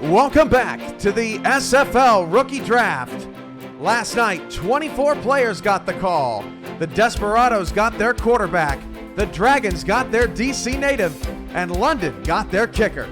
Welcome back to the SFL Rookie Draft. Last night, 24 players got the call. The Desperados got their quarterback, the Dragons got their DC native, and London got their kicker.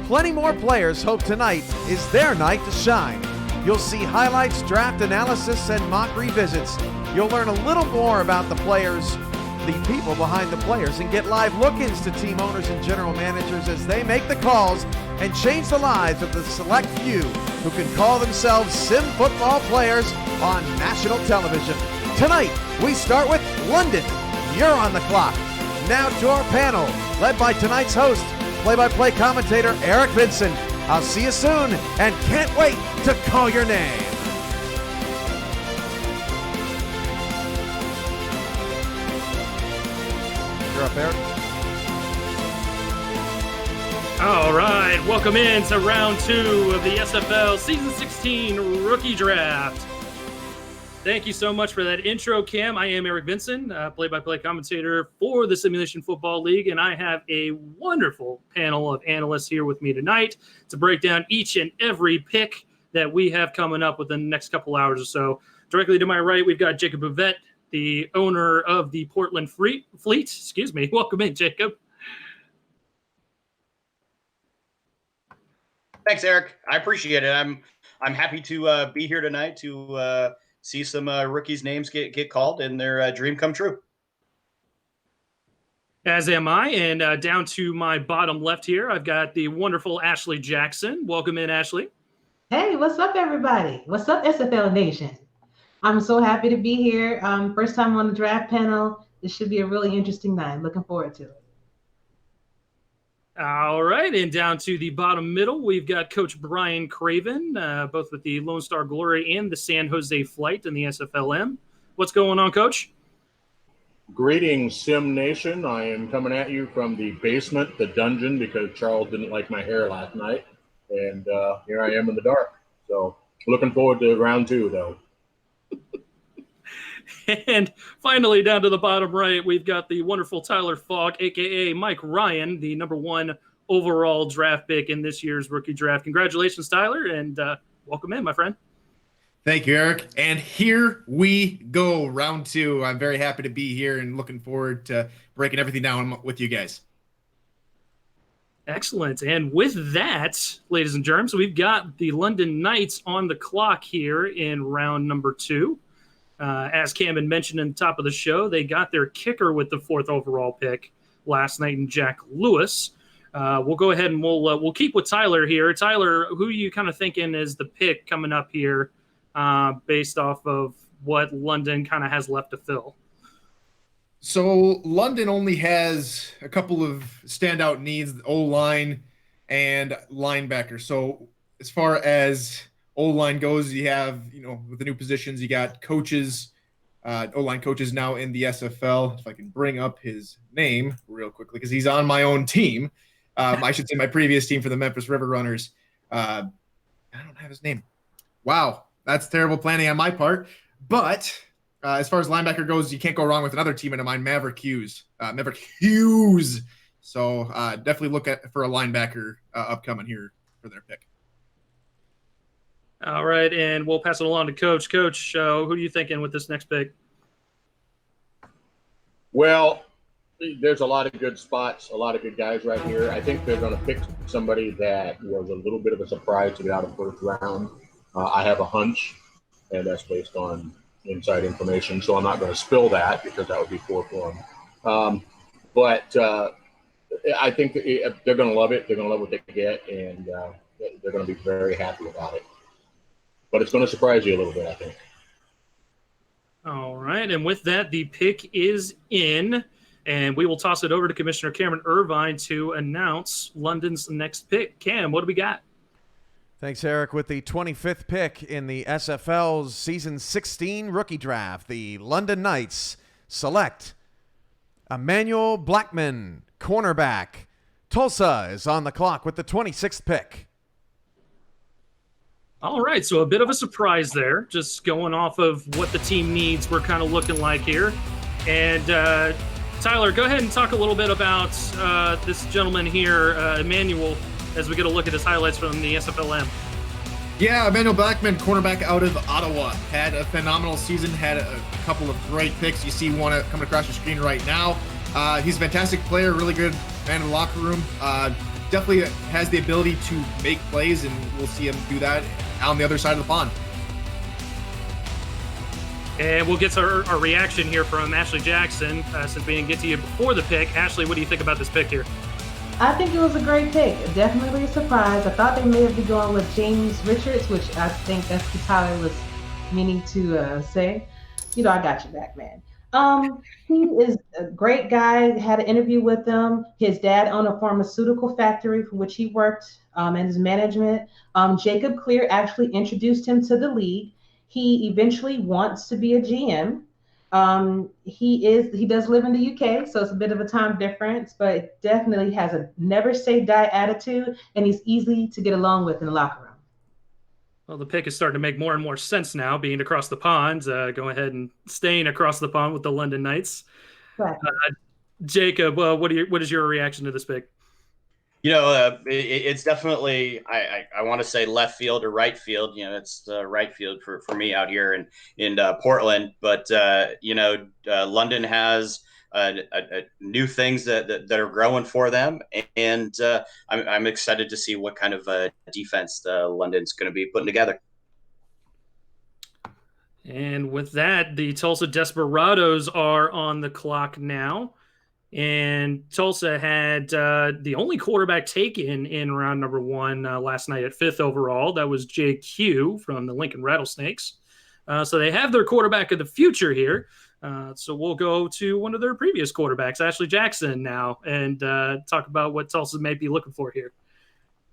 Plenty more players hope tonight is their night to shine. You'll see highlights, draft analysis, and mock revisits. You'll learn a little more about the players, the people behind the players, and get live look-ins to team owners and general managers as they make the calls and change the lives of the select few who can call themselves sim football players on national television. Tonight, we start with London. You're on the clock. Now to our panel, led by tonight's host, play-by-play commentator Eric Vincent. I'll see you soon, and can't wait to call your name. You're up, Eric. All right, welcome in to round 2 of the SFL Season 16 Rookie Draft. Thank you so much for that intro, Cam. I am Eric Vincent, play-by-play commentator for the Simulation Football League, and I have a wonderful panel of analysts here with me tonight to break down each and every pick that we have coming up within the next couple hours or so. Directly to my right, we've got Jacob Bouvet, the owner of the Portland Fleet. Welcome in, Jacob. Thanks, Eric. I appreciate it. I'm happy to be here tonight to see some rookies' names get called and their dream come true. As am I. And down to my bottom left here, I've got the wonderful Ashley Jackson. Welcome in, Ashley. Hey, what's up, everybody? What's up, SFL Nation? I'm so happy to be here. First time on the draft panel. This should be a really interesting night. Looking forward to it. All right, and down to the bottom middle, we've got Coach Brian Craven, both with the Lone Star Glory and the San Jose Flight in the SFLM. What's going on, Coach? Greetings, Sim Nation. I am coming at you from the basement, the dungeon, because Charles didn't like my hair last night, and here I am in the dark. So looking forward to round 2, though. And finally, down to the bottom right, we've got the wonderful Tyler Falk, a.k.a. Mike Ryan, the number 1 overall draft pick in this year's rookie draft. Congratulations, Tyler, and welcome in, my friend. Thank you, Eric. And here we go, round 2. I'm very happy to be here and looking forward to breaking everything down with you guys. Excellent. And with that, ladies and germs, we've got the London Knights on the clock here in round number 2. As Cam had mentioned in the top of the show, they got their kicker with the 4th overall pick last night in Jack Lewis. We'll go ahead and we'll keep with Tyler here. Tyler, who are you kind of thinking is the pick coming up here based off of what London kind of has left to fill? So London only has a couple of standout needs, O-line and linebacker. So as far as O-line goes, you have, with the new positions, you got coaches, O-line coaches now in the SFL. If I can bring up his name real quickly, because he's on my own team. I should say my previous team for the Memphis River Runners. I don't have his name. Wow, that's terrible planning on my part. But as far as linebacker goes, you can't go wrong with another teammate of mine, Maverick Hughes. So definitely look for a linebacker upcoming here for their pick. All right, and we'll pass it along to Coach. Coach, who are you thinking with this next pick? Well, there's a lot of good spots, a lot of good guys right here. I think they're going to pick somebody that was a little bit of a surprise to get out of the first round. I have a hunch, and that's based on inside information, so I'm not going to spill that because that would be poor form. But I think they're going to love it. They're going to love what they get, and they're going to be very happy about it. But it's going to surprise you a little bit, I think. All right, and with that, the pick is in, and we will toss it over to Commissioner Cameron Irvine to announce London's next pick. Cam, what do we got? Thanks, Eric. With the 25th pick in the SFL's Season 16 Rookie Draft, the London Knights select Emmanuel Blackman, cornerback. Tulsa is on the clock with the 26th pick. All right, so a bit of a surprise there, just going off of what the team needs we're kind of looking like here. And Tyler, go ahead and talk a little bit about this gentleman here, Emmanuel. as we get a look at his highlights from the SFLM. Yeah, Emmanuel Blackman, cornerback out of Ottawa, had a phenomenal season, had a couple of great picks. You see one coming across your screen right now. He's a fantastic player, really good man in the locker room. Definitely has the ability to make plays, and we'll see him do that on the other side of the pond. And we'll get to our reaction here from Ashley Jackson, since we didn't get to you before the pick. Ashley, what do you think about this pick here? I think it was a great pick. Definitely a surprise. I thought they may have been going with James Richards, which I think that's what Tyler was meaning to say. You know, I got your back, man. He is a great guy. Had an interview with him. His dad owned a pharmaceutical factory for which he worked in his management. Jacob Clear actually introduced him to the league. He eventually wants to be a GM. He does live in the UK, so it's a bit of a time difference, but definitely has a never say die attitude, and he's easy to get along with in the locker room. Well, the pick is starting to make more and more sense now, being across the pond. Go ahead and staying across the pond with the London Knights. Exactly. Jacob, what is your reaction to this pick? You know, it's definitely, I want to say left field or right field. You know, it's right field for me out here in Portland. But, London has new things that are growing for them. And I'm excited to see what kind of defense London's going to be putting together. And with that, the Tulsa Desperados are on the clock now. And Tulsa had the only quarterback taken in round number 1 last night at 5th overall. That was JQ from the Lincoln Rattlesnakes. So they have their quarterback of the future here. So we'll go to one of their previous quarterbacks, Ashley Jackson, now, and talk about what Tulsa may be looking for here.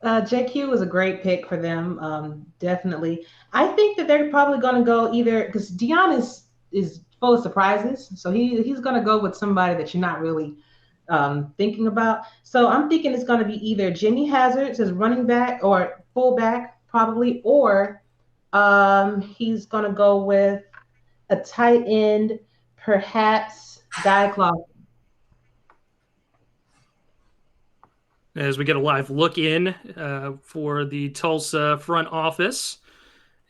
JQ was a great pick for them, definitely. I think that they're probably going to go either because Dion is full of surprises, so he's going to go with somebody that you're not really thinking about. So I'm thinking it's going to be either Jimmy Hazards as running back or fullback, probably, or he's going to go with a tight end, perhaps Guy Clawson. As we get a live look in for the Tulsa front office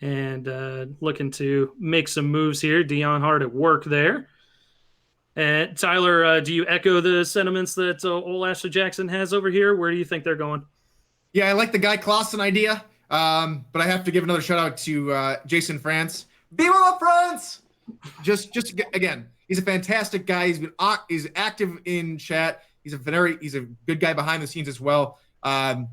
and looking to make some moves here. Dion hard at work there. And Tyler, do you echo the sentiments that old Ashley Jackson has over here? Where do you think they're going? Yeah, I like the Guy Clawson idea, but I have to give another shout out to Jason France. Viva France! Just again, he's a fantastic guy. He's active in chat. He's a good guy behind the scenes as well. And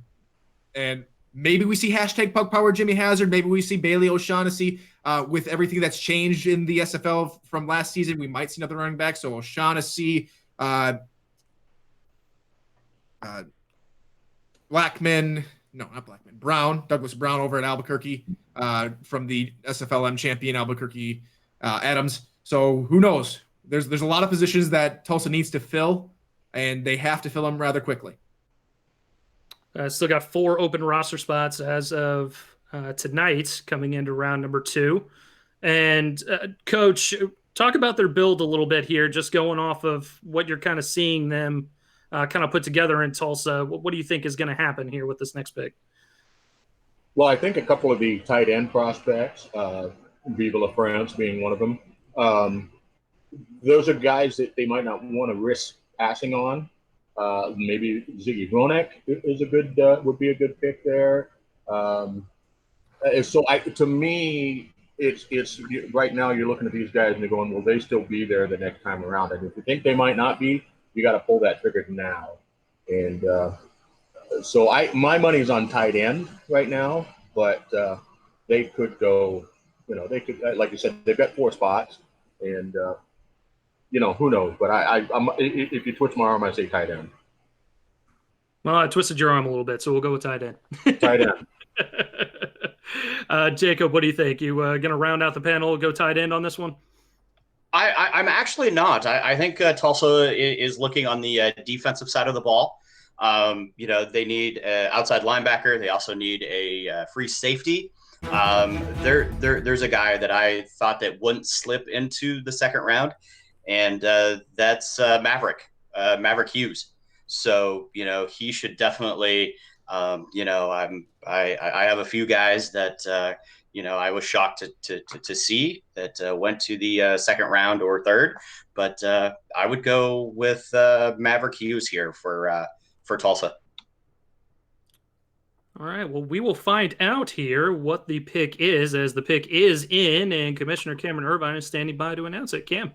maybe we see hashtag Pug Power Jimmy Hazard. Maybe we see Bailey O'Shaughnessy. With everything that's changed in the SFL from last season, we might see another running back. So O'Shaughnessy, Brown, Douglas Brown over at Albuquerque from the SFLM champion Albuquerque Adams. So who knows? There's a lot of positions that Tulsa needs to fill, and they have to fill them rather quickly. Still got 4 open roster spots as of tonight coming into round number 2. And Coach, talk about their build a little bit here, just going off of what you're kind of seeing them kind of put together in Tulsa. What do you think is going to happen here with this next pick? Well, I think a couple of the tight end prospects, Viva La France being one of them, those are guys that they might not want to risk passing on. Maybe Ziggy Ronek is would be a good pick there. To me, it's right now you're looking at these guys and they're going, will they still be there the next time around? And if you think they might not be, you got to pull that trigger now. And my money's on tight end right now, but they could go. They could, like you said, they've got 4 spots, and who knows? But I'm if you twitch my arm, I say tight end. Well, I twisted your arm a little bit, so we'll go with tight end. Tight end. Jacob, what do you think? You going to round out the panel, go tight end on this one? I'm actually not. I think Tulsa is looking on the defensive side of the ball. They need an outside linebacker. They also need a free safety. There's a guy that I thought that wouldn't slip into the second round, and that's Maverick Hughes. So he should definitely I have a few guys that I was shocked to see that went to the second round or third, but I would go with Maverick Hughes here for Tulsa. All right. Well, we will find out here what the pick is, as the pick is in, and Commissioner Cameron Irvine is standing by to announce it. Cam.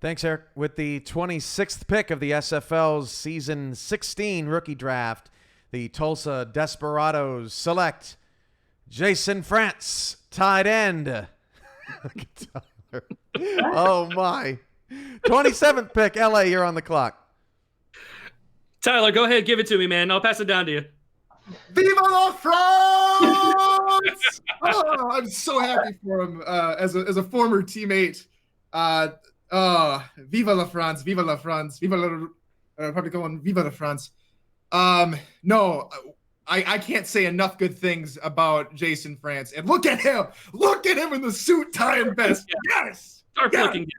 Thanks, Eric. With the 26th pick of the SFL's Season 16 rookie draft, the Tulsa Desperados select Jason France, tight end. Oh, my. 27th pick, LA, you're on the clock. Tyler, go ahead. Give it to me, man. I'll pass it down to you. Viva la France! Oh, I'm so happy for him as a former teammate. Viva la France! Viva la France! Viva la Republique! Viva la France! No, I can't say enough good things about Jason France. And look at him! Look at him in the suit, tie, and vest. Yes! Start looking.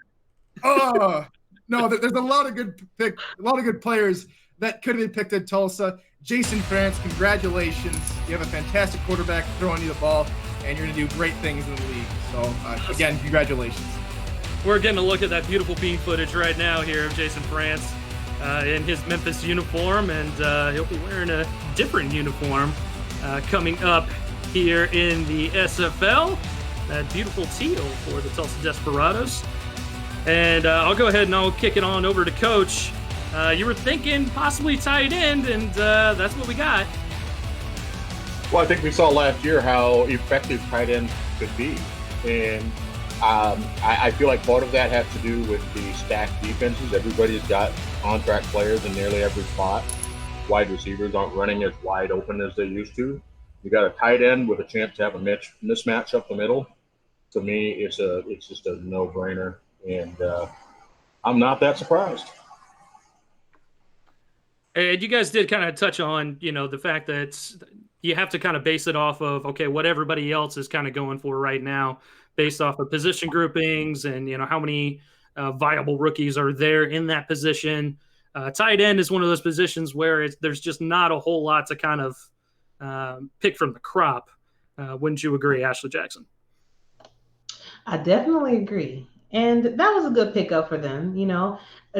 Oh no, there's a lot of good players that could have been picked at Tulsa. Jason France, congratulations. You have a fantastic quarterback throwing you the ball, and you're going to do great things in the league. So, again, congratulations. We're getting a look at that beautiful bean footage right now here of Jason France in his Memphis uniform, and he'll be wearing a different uniform coming up here in the SFL. That beautiful teal for the Tulsa Desperados. And I'll go ahead and I'll kick it on over to Coach. You were thinking possibly tight end, and that's what we got. Well, I think we saw last year how effective tight ends could be. And I feel like part of that has to do with the stacked defenses. Everybody's got contract players in nearly every spot. Wide receivers aren't running as wide open as they used to. You got a tight end with a chance to have a mismatch up the middle. To me, it's just a no-brainer, and I'm not that surprised. And you guys did kind of touch on, the fact that you have to kind of base it off of, okay, what everybody else is kind of going for right now, based off of position groupings and, how many viable rookies are there in that position. Tight end is one of those positions where there's just not a whole lot to kind of pick from the crop. Wouldn't you agree, Ashley Jackson? I definitely agree. And that was a good pickup for them.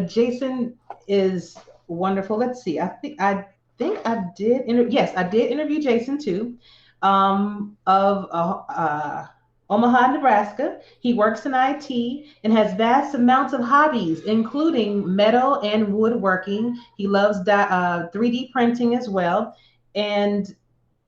Jason is wonderful. Let's see. I think I did. Yes, I did interview Jason too, of Omaha, Nebraska. He works in IT and has vast amounts of hobbies, including metal and woodworking. He loves 3D printing as well, and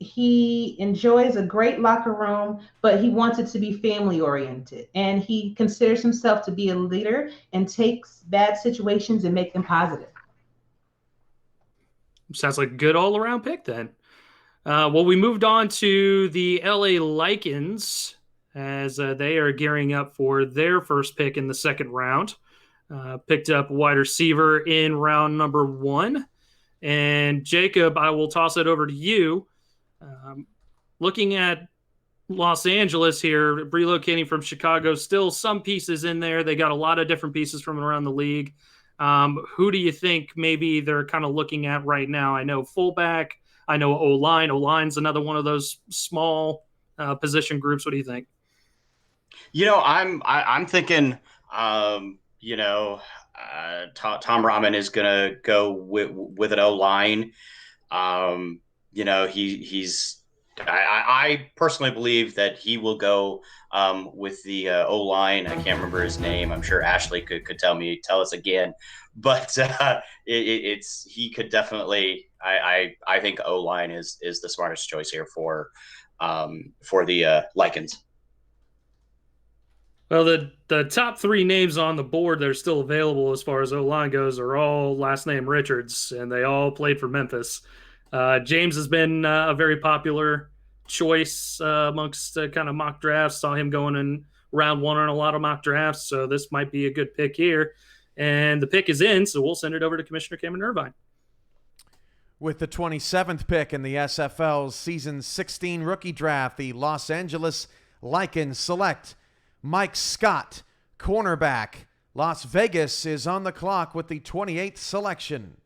he enjoys a great locker room, but he wants it to be family oriented. And he considers himself to be a leader and takes bad situations and make them positive. Sounds like a good all-around pick then. Well, we moved on to the LA Lycans as they are gearing up for their first pick in the second round. Picked up wide receiver in round number 1. And Jacob, I will toss it over to you. Looking at Los Angeles here, relocating from Chicago, still some pieces in there. They got a lot of different pieces from around the league. Who do you think maybe they're kind of looking at right now? I know fullback. I know O-line. O-line's another one of those small position groups. What do you think? I'm thinking, Tom Rahman is going to go with an O-line. I personally believe that he will go with the O-line. I can't remember his name. I'm sure Ashley could tell us again. But he could definitely. I think O-line is the smartest choice here for the Lycans. Well, the top 3 names on the board that are still available as far as O-line goes are all last name Richards, and they all played for Memphis. James has been a very popular choice amongst kind of mock drafts. Saw him going in round 1 on a lot of mock drafts, so this might be a good pick here. And the pick is in, so we'll send it over to Commissioner Cameron Irvine. With the 27th pick in the SFL's Season 16 rookie draft, the Los Angeles Lycans select Mike Scott, cornerback. Las Vegas is on the clock with the 28th selection.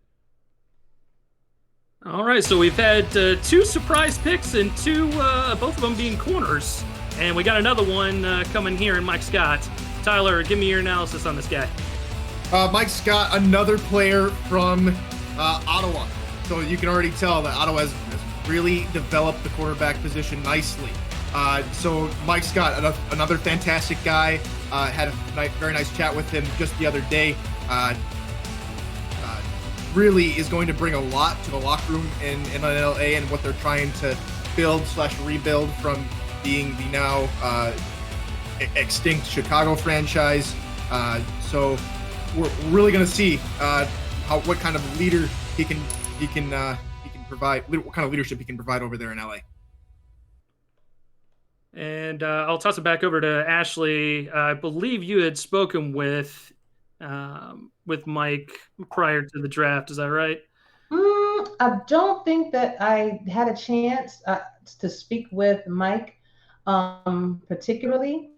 All right, so we've had 2 surprise picks and 2, both of them being corners. And we got another one coming here in Mike Scott. Tyler, give me your analysis on this guy. Mike Scott, another player from Ottawa. So you can already tell that Ottawa has really developed the quarterback position nicely. So Mike Scott, another fantastic guy. Had a very nice chat with him just the other day. Really is going to bring a lot to the locker room in LA and what they're trying to build/rebuild from being the now extinct Chicago franchise. So we're really going to see what kind of leader he can provide, what kind of leadership he can provide over there in LA. And I'll toss it back over to Ashley. I believe you had spoken with Mike prior to the draft. Is that right? I don't think that I had a chance to speak with Mike particularly,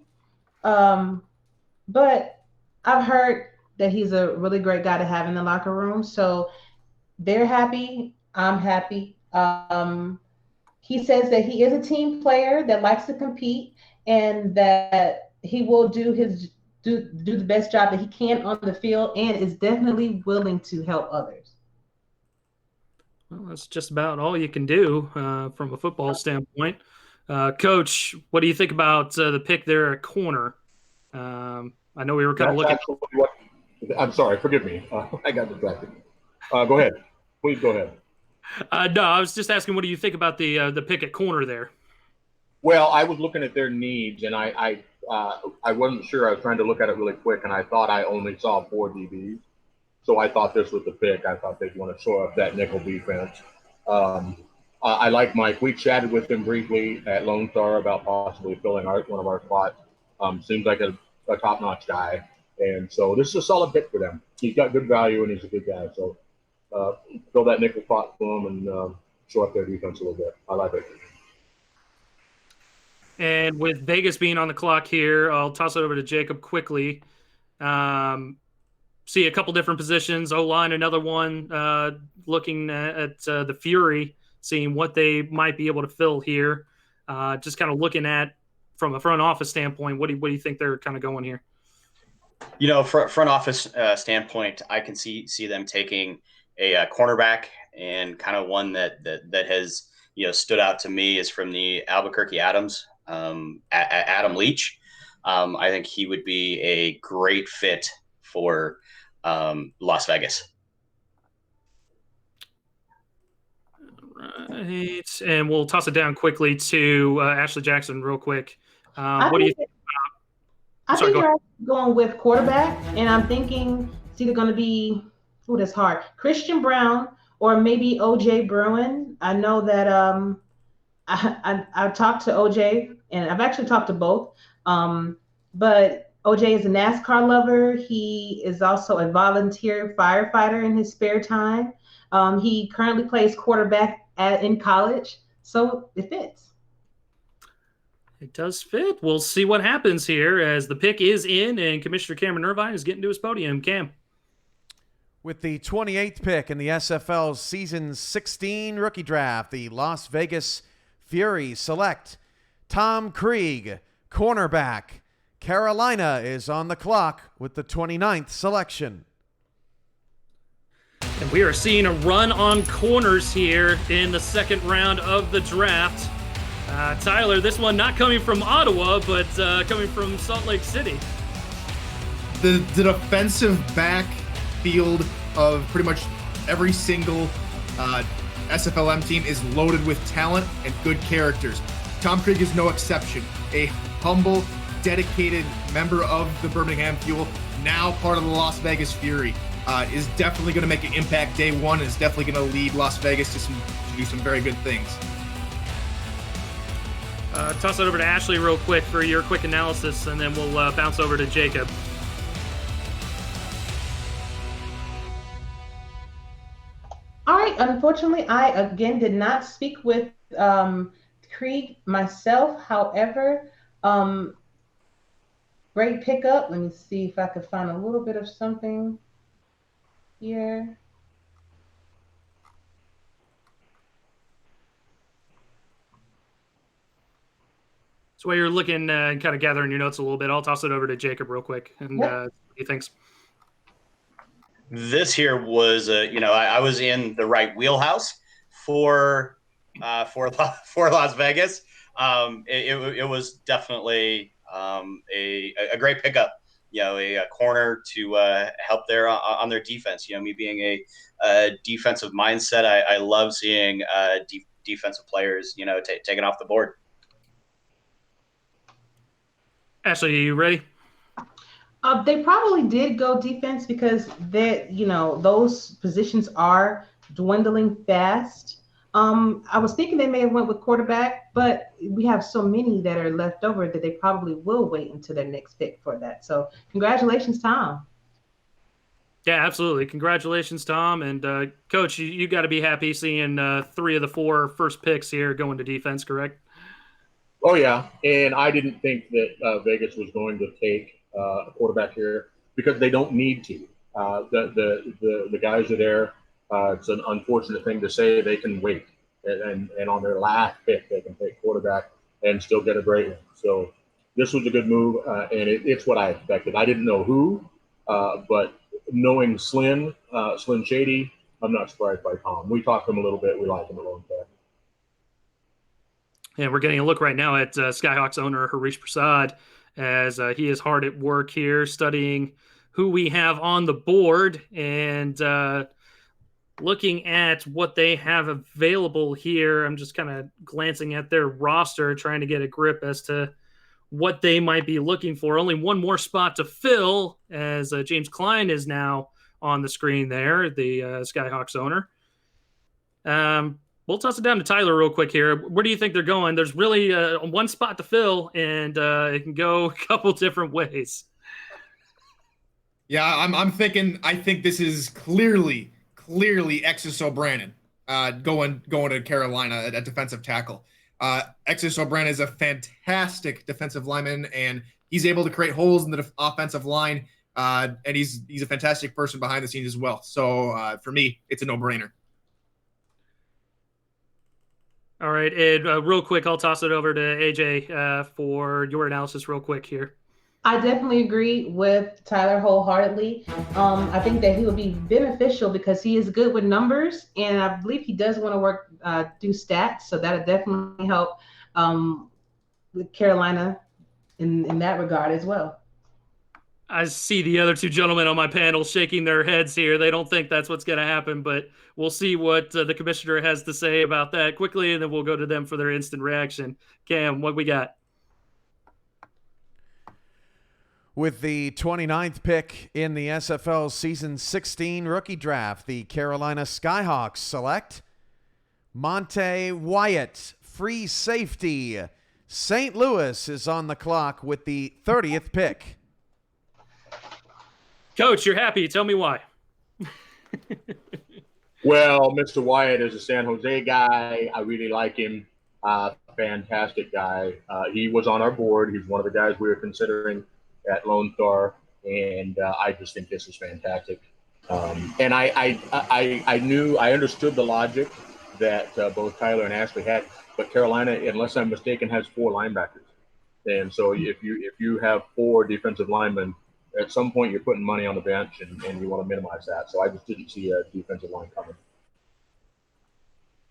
but I've heard that he's a really great guy to have in the locker room. So they're happy. I'm happy. He says that he is a team player that likes to compete and that he will do the best job that he can on the field and is definitely willing to help others. Well, that's just about all you can do from a football standpoint. Coach, what do you think about the pick there at corner? I know we were kind of looking. I'm sorry, forgive me. I got distracted. Go ahead. Please go ahead. No, I was just asking, what do you think about the pick at corner there? Well, I was looking at their needs, and I wasn't sure. I was trying to look at it really quick, and I thought I only saw 4 DBs. So I thought this was the pick. I thought they'd want to shore up that nickel defense. I like Mike. We chatted with him briefly at Lone Star about possibly filling one of our spots. Seems like a top-notch guy. And so this is a solid pick for them. He's got good value, and he's a good guy. So fill that nickel spot for him and shore up their defense a little bit. I like it. And with Vegas being on the clock here, I'll toss it over to Jacob quickly. See a couple different positions. O-line, another one, looking at the Fury, seeing what they might be able to fill here. Just kind of looking at, from a front office standpoint, what do you think they're kind of going here? You know, front office standpoint, I can see them taking a cornerback, and kind of one that has stood out to me is from the Albuquerque Adams, Adam Leach. I think he would be a great fit for Las Vegas. Right, and we'll toss it down quickly to Ashley Jackson real quick. What do you think? I think you're going with quarterback, and I'm thinking it's either going to be, that's hard, Christian Brown or maybe OJ Bruin. I know that I've talked to OJ, and I've actually talked to both. But OJ is a NASCAR lover. He is also a volunteer firefighter in his spare time. He currently plays quarterback in college, so it fits. It does fit. We'll see what happens here as the pick is in and Commissioner Cameron Irvine is getting to his podium. Cam. With the 28th pick in the SFL's Season 16 rookie draft, the Las Vegas Fury select Tom Krieg, cornerback. Carolina is on the clock with the 29th selection. And we are seeing a run on corners here in the second round of the draft. Tyler, this one not coming from Ottawa, but coming from Salt Lake City. The defensive backfield of pretty much every single SFLM team is loaded with talent and good characters. Tom Krieg is no exception. A humble, dedicated member of the Birmingham Fuel, now part of the Las Vegas Fury, is definitely going to make an impact day one and is definitely going to lead Las Vegas to do some very good things. Toss it over to Ashley real quick for your quick analysis, and then we'll bounce over to Jacob. All right. Unfortunately, I, again, did not speak with Krieg myself. However, great pickup. Let me see if I could find a little bit of something here. So while you're looking and kind of gathering your notes a little bit, I'll toss it over to Jacob real quick and what he thinks. This here was, I was in the right wheelhouse for Las Vegas. It was definitely a great pickup. A corner to help there on their defense. Me being a defensive mindset, I love seeing defensive players, taken off the board. Ashley, are you ready? They probably did go defense because those positions are dwindling fast. I was thinking they may have went with quarterback, but we have so many that are left over that they probably will wait until their next pick for that. So congratulations, Tom. Yeah, absolutely. Congratulations, Tom. And Coach, you got to be happy seeing 3 of the 4 first picks here going to defense, correct? Oh yeah, and I didn't think that Vegas was going to take a quarterback here because they don't need to. The guys are there. It's an unfortunate thing to say. They can wait, and on their last pick, they can take quarterback and still get a great one. So this was a good move, and it's what I expected. I didn't know who, but knowing Slyn Shady, I'm not surprised by Tom. We talked to him a little bit. We like him a little bit. And we're getting a look right now at Skyhawks owner Harish Prasad as he is hard at work here studying who we have on the board and looking at what they have available here. I'm just kind of glancing at their roster, trying to get a grip as to what they might be looking for. Only one more spot to fill as James Klein is now on the screen there, the Skyhawks owner. We'll toss it down to Tyler real quick here. Where do you think they're going? There's really one spot to fill, and it can go a couple different ways. Yeah, I'm thinking. I think this is clearly Exis O'Brien going to Carolina at defensive tackle. Exis O'Brien is a fantastic defensive lineman, and he's able to create holes in the offensive line. And he's a fantastic person behind the scenes as well. So for me, it's a no-brainer. All right, and real quick, I'll toss it over to AJ for your analysis real quick here. I definitely agree with Tyler wholeheartedly. I think that he will be beneficial because he is good with numbers, and I believe he does want to do stats, so that'll definitely help with Carolina in that regard as well. I see the other 2 gentlemen on my panel shaking their heads here. They don't think that's what's going to happen, but we'll see what the commissioner has to say about that quickly, and then we'll go to them for their instant reaction. Cam, what we got? With the 29th pick in the SFL Season 16 rookie draft, the Carolina Skyhawks select Monte Wyatt, free safety. St. Louis is on the clock with the 30th pick. Coach, you're happy. Tell me why. Well, Mr. Wyatt is a San Jose guy. I really like him. Fantastic guy. He was on our board. He's one of the guys we were considering at Lone Star, and I just think this is fantastic. And I understood the logic that both Tyler and Ashley had, but Carolina, unless I'm mistaken, has 4 linebackers. And so if you have 4 defensive linemen, at some point you're putting money on the bench, and you want to minimize that. So I just didn't see a defensive line coming.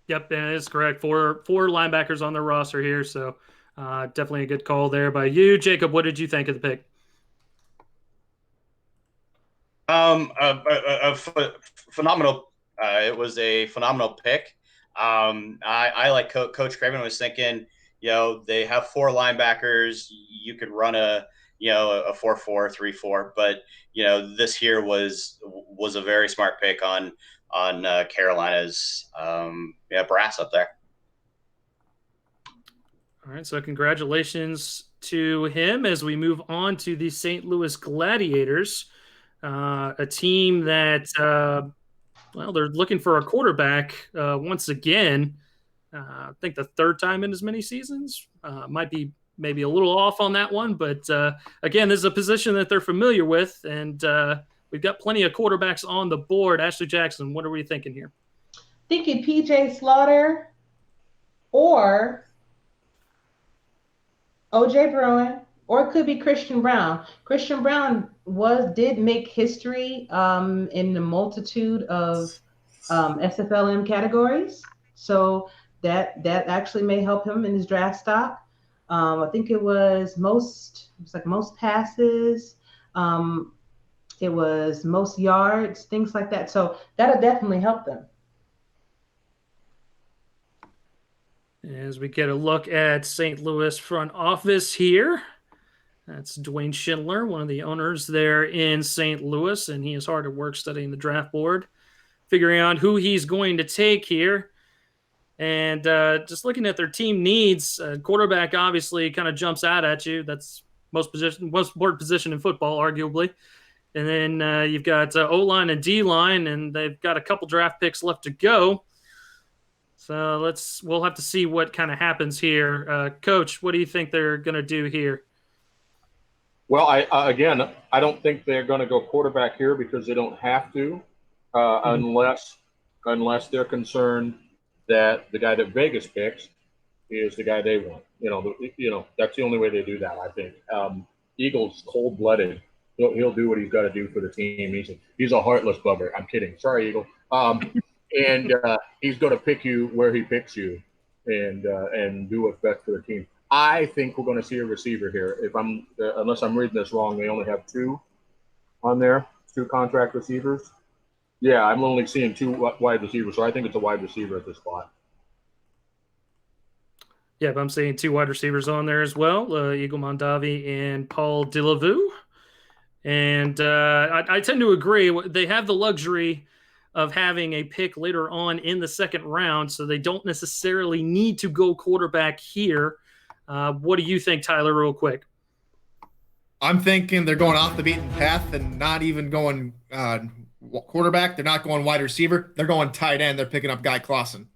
Yep, that is correct. 4 linebackers on their roster here, so definitely a good call there by you. Jacob, what did you think of the pick? Phenomenal. It was a phenomenal pick. I like Coach Craven was thinking, they have 4 linebackers. You could run a 4-4, 3-4, but this here was a very smart pick on Carolina's brass up there. All right, so congratulations to him as we move on to the St. Louis Gladiators, a team that they're looking for a quarterback once again. I think the 3rd time in as many seasons. Might be maybe a little off on that one, but again, this is a position that they're familiar with, and we've got plenty of quarterbacks on the board. Ashley Jackson, what are we thinking here? Thinking PJ Slaughter or OJ Bruin, or it could be Christian Brown. Christian Brown did make history in the multitude of SFLM categories, so that actually may help him in his draft stock. I think most passes. Um, it was most yards, things like that. So that'll definitely help them. As we get a look at St. Louis front office here, that's Dwayne Schindler, one of the owners there in St. Louis, and he is hard at work studying the draft board, figuring out who he's going to take here. And just looking at their team needs, quarterback obviously kind of jumps out at you. That's most important position in football, arguably. And then you've got O-line and D-line, and they've got a couple draft picks left to go. So we'll have to see what kind of happens here. Coach, what do you think they're going to do here? Well, I don't think they're going to go quarterback here because they don't have to, unless they're concerned that the guy that Vegas picks is the guy they want. That's the only way they do that. I think Eagles cold-blooded. He'll do what he's got to do for the team. He's a heartless bugger. I'm kidding. Sorry, Eagle. And he's going to pick you where he picks you, and do what's best for the team. I think we're going to see a receiver here. Unless I'm reading this wrong, they only have two on there, two contract receivers. Yeah, I'm only seeing two wide receivers, so I think it's a wide receiver at this spot. Yeah, but I'm seeing two wide receivers on there as well, Eagle Mondavi and Paul Delavue. And I tend to agree. They have the luxury of having a pick later on in the second round, so they don't necessarily need to go quarterback here. What do you think, Tyler, real quick? I'm thinking they're going off the beaten path and not even going quarterback. They're not going wide receiver. They're going tight end. They're picking up Guy Clausen.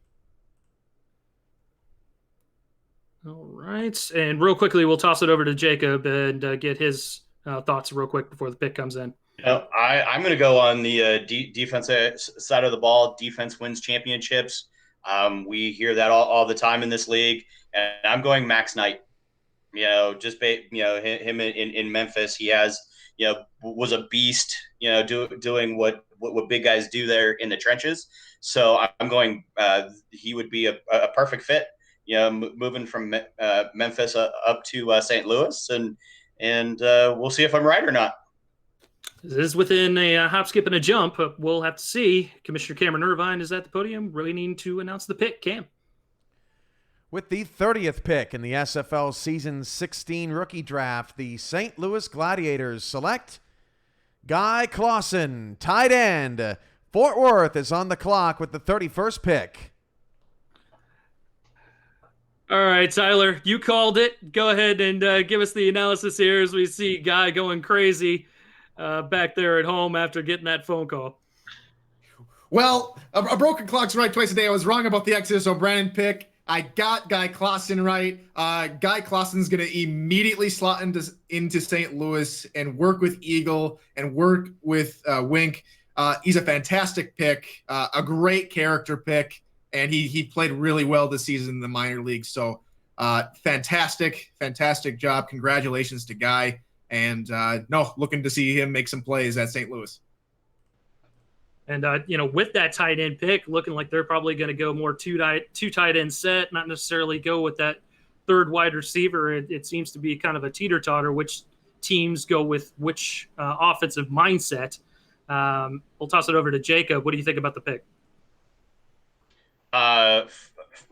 All right. And real quickly, we'll toss it over to Jacob and get his thoughts real quick before the pick comes in. I'm going to go on the defensive side of the ball. Defense wins championships. We hear that all the time in this league. And I'm going Max Knight. Him in Memphis, he was a beast, doing what big guys do there in the trenches. So I'm going, he would be a perfect fit, moving from Memphis up to St. Louis, and we'll see if I'm right or not. This is within a hop, skip, and a jump. We'll have to see. Commissioner Cameron Irvine is at the podium. Really need to announce the pick, Cam. With the 30th pick in the SFL Season 16 rookie draft, the St. Louis Gladiators select Guy Clausen, tight end. Fort Worth is on the clock with the 31st pick. All right, Tyler, you called it. Go ahead and give us the analysis here as we see Guy going crazy back there at home after getting that phone call. Well, a broken clock's right twice a day. I was wrong about the Exodus O'Brien pick. I got Guy Clausen right. Guy Clausen's going to immediately slot into St. Louis and work with Eagle and work with Wink. He's a fantastic pick, a great character pick, and he played really well this season in the minor leagues. So fantastic job. Congratulations to Guy. And looking to see him make some plays at St. Louis. And, with that tight end pick, looking like they're probably going to go more two tight end set, not necessarily go with that third wide receiver. It seems to be kind of a teeter-totter, which teams go with which offensive mindset. We'll toss it over to Jacob. What do you think about the pick?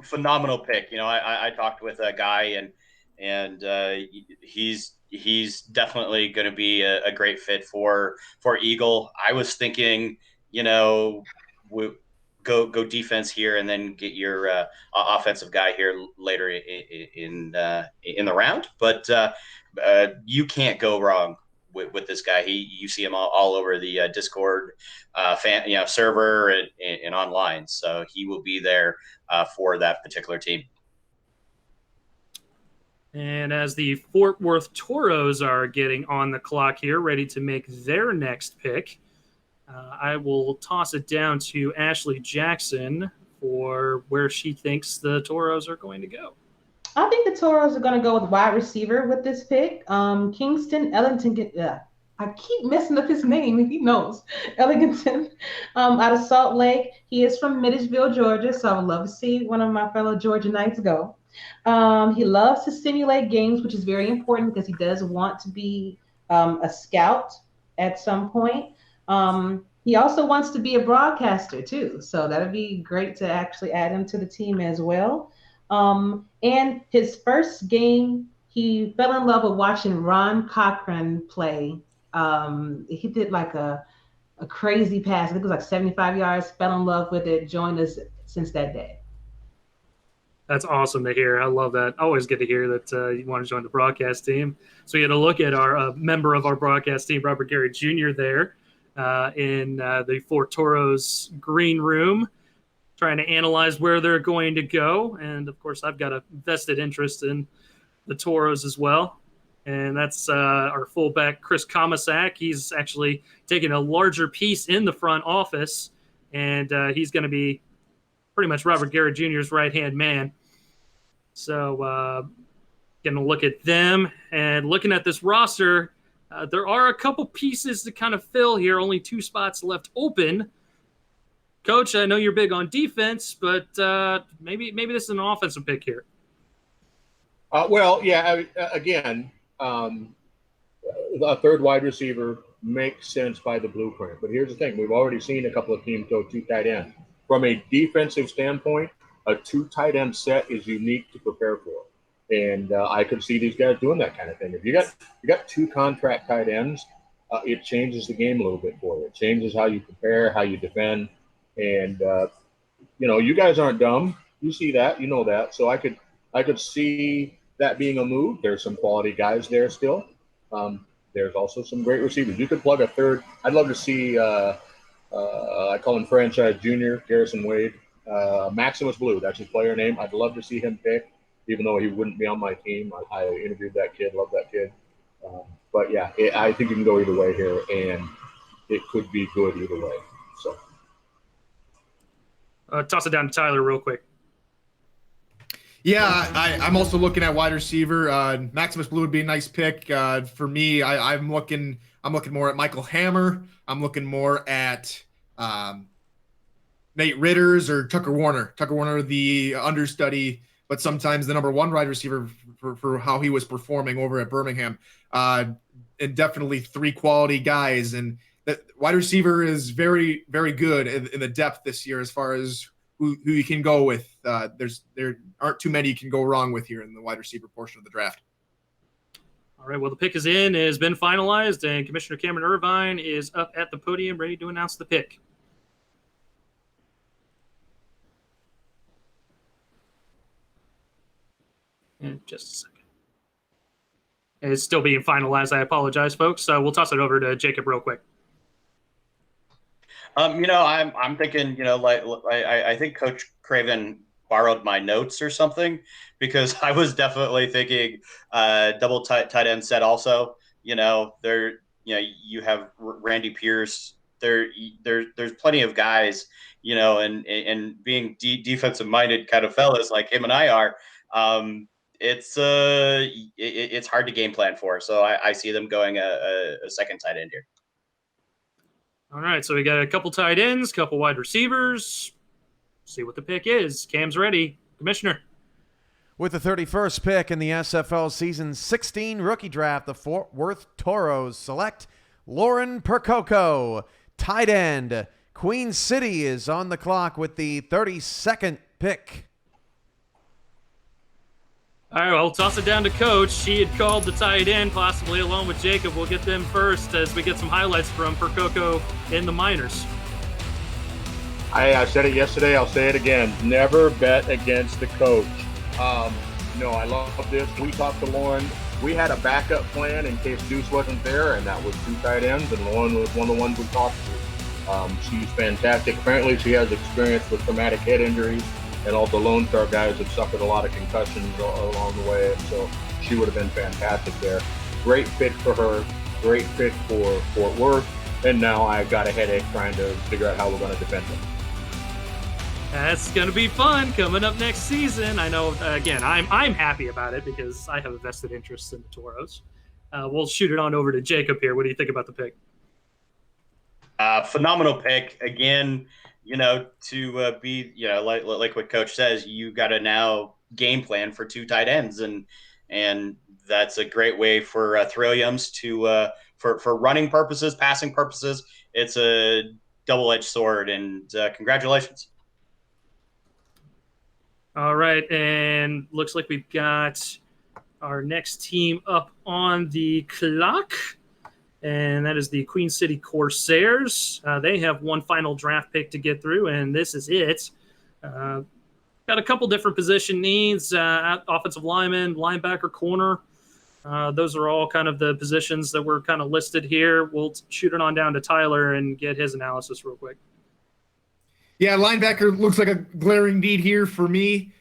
Phenomenal pick. I talked with a guy, and he's definitely going to be a great fit for Eagle. I was thinking, go defense here and then get your offensive guy here later in the round. But you can't go wrong with this guy. You see him all over the Discord server and online. So he will be there for that particular team. And as the Fort Worth Toros are getting on the clock here, ready to make their next pick, I will toss it down to Ashley Jackson for where she thinks the Toros are going to go. I think the Toros are going to go with wide receiver with this pick. Kingston Ellington. I keep messing up his name. He knows Ellington, out of Salt Lake. He is from Middlesbrough, Georgia. So I would love to see one of my fellow Georgia Knights go. He loves to simulate games, which is very important because he does want to be a scout at some point. He also wants to be a broadcaster too. So that would be great to actually add him to the team as well. And his first game, he fell in love with watching Ron Cochran play. He did like a crazy pass. I think it was like 75 yards, fell in love with it, joined us since that day. That's awesome to hear. I love that. I always get to hear that you want to join the broadcast team. So we had a look at our member of our broadcast team, Robert Garrett Jr. there in the Fort Toros green room, trying to analyze where they're going to go. And, of course, I've got a vested interest in the Toros as well. And that's our fullback, Chris Komisak. He's actually taking a larger piece in the front office, and he's going to be pretty much Robert Garrett Jr.'s right-hand man. So going to look at them. And looking at this roster, there are a couple pieces to kind of fill here. Only 2 spots left open. Coach, I know you're big on defense, but maybe this is an offensive pick here. Again, a third wide receiver makes sense by the blueprint. But here's the thing. We've already seen a couple of teams go 2 tight ends. From a defensive standpoint, a 2 tight end set is unique to prepare for. And I could see these guys doing that kind of thing. If you got 2 contract tight ends, it changes the game a little bit for you. It changes how you prepare, how you defend. And, you guys aren't dumb. You see that. You know that. So I could see that being a move. There's some quality guys there still. There's also some great receivers. You could plug a third. I'd love to see, I call him franchise junior, Garrison Wade. Maximus Blue, that's his player name. I'd love to see him pick, even though he wouldn't be on my team. I interviewed that kid, love that kid. But, yeah, I think you can go either way here, and it could be good either way. So. Toss it down to Tyler real quick. Yeah, I'm also looking at wide receiver. Maximus Blue would be a nice pick. For me, I'm looking more at Michael Hammer. I'm looking more at Nate Ritters or Tucker Warner. Tucker Warner, the understudy, but sometimes the number 1 wide receiver for how he was performing over at Birmingham. And definitely 3 quality guys. And the wide receiver is very, very good in the depth this year as far as who you can go with. There aren't too many you can go wrong with here in the wide receiver portion of the draft. All right, well, the pick is in, has been finalized, and Commissioner Cameron Irvine is up at the podium ready to announce the pick. In just a second. It's still being finalized. I apologize, folks. We'll toss it over to Jacob real quick. I'm thinking, I think Coach Craven borrowed my notes or something, because I was definitely thinking double tight end set also. You have Randy Pierce. There's plenty of guys, and being defensive minded kind of fellas like him and I are. It's hard to game plan for. So I see them going a second tight end here. All right, so we got a couple tight ends, couple wide receivers. See what the pick is. Cam's ready. Commissioner. With the 31st pick in the SFL Season 16 rookie draft, the Fort Worth Toros select Lauren Percoco, tight end. Queen City is on the clock with the 32nd pick. All right, well, I'll toss it down to Coach. She had called the tight end, possibly along with Jacob. We'll get them first as we get some highlights from Percoco in the minors. I said it yesterday. I'll say it again. Never bet against the coach. I love this. We talked to Lauren. We had a backup plan in case Deuce wasn't there, and that was 2 tight ends, and Lauren was one of the ones we talked to. She's fantastic. Apparently, she has experience with traumatic head injuries. And all the Lone Star guys have suffered a lot of concussions along the way, and so she would have been fantastic there. Great fit for her, great fit for Fort Worth, and now I got a headache trying to figure out how we're going to defend them. That's going to be fun coming up next season. I know, again, I'm happy about it because I have a vested interest in the Toros. We'll shoot it on over to Jacob here. What do you think about the pick? Phenomenal pick. Again, to be, like what Coach says, you got to now game plan for 2 tight ends. And that's a great way for Thriliums to, for running purposes, passing purposes. It's a double-edged sword, and congratulations. All right, and looks like we've got our next team up on the clock, and that is the Queen City Corsairs. They have one final draft pick to get through, and this is it. Got a couple different position needs, offensive lineman, linebacker, corner. Those are all kind of the positions that were kind of listed here. We'll shoot it on down to Tyler and get his analysis real quick. Yeah, linebacker looks like a glaring need here for me.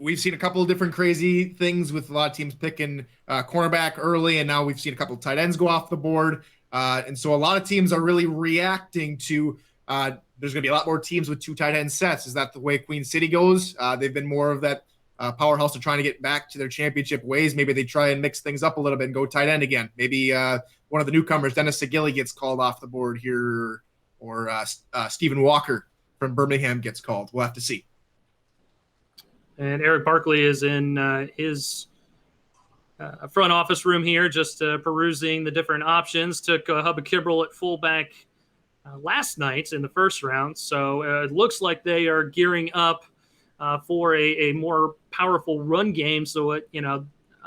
We've seen a couple of different crazy things with a lot of teams picking cornerback early, and now we've seen a couple of tight ends go off the board. And so a lot of teams are really reacting to there's going to be a lot more teams with 2 tight end sets. Is that the way Queen City goes? They've been more of that powerhouse of trying to get back to their championship ways. Maybe they try and mix things up a little bit and go tight end again. Maybe one of the newcomers, Dennis Segilli, gets called off the board here, or Stephen Walker from Birmingham gets called. We'll have to see. And Eric Barkley is in his front office room here, just perusing the different options. Took Hubba Kibble at fullback last night in the first round. So it looks like they are gearing up for a more powerful run game. So,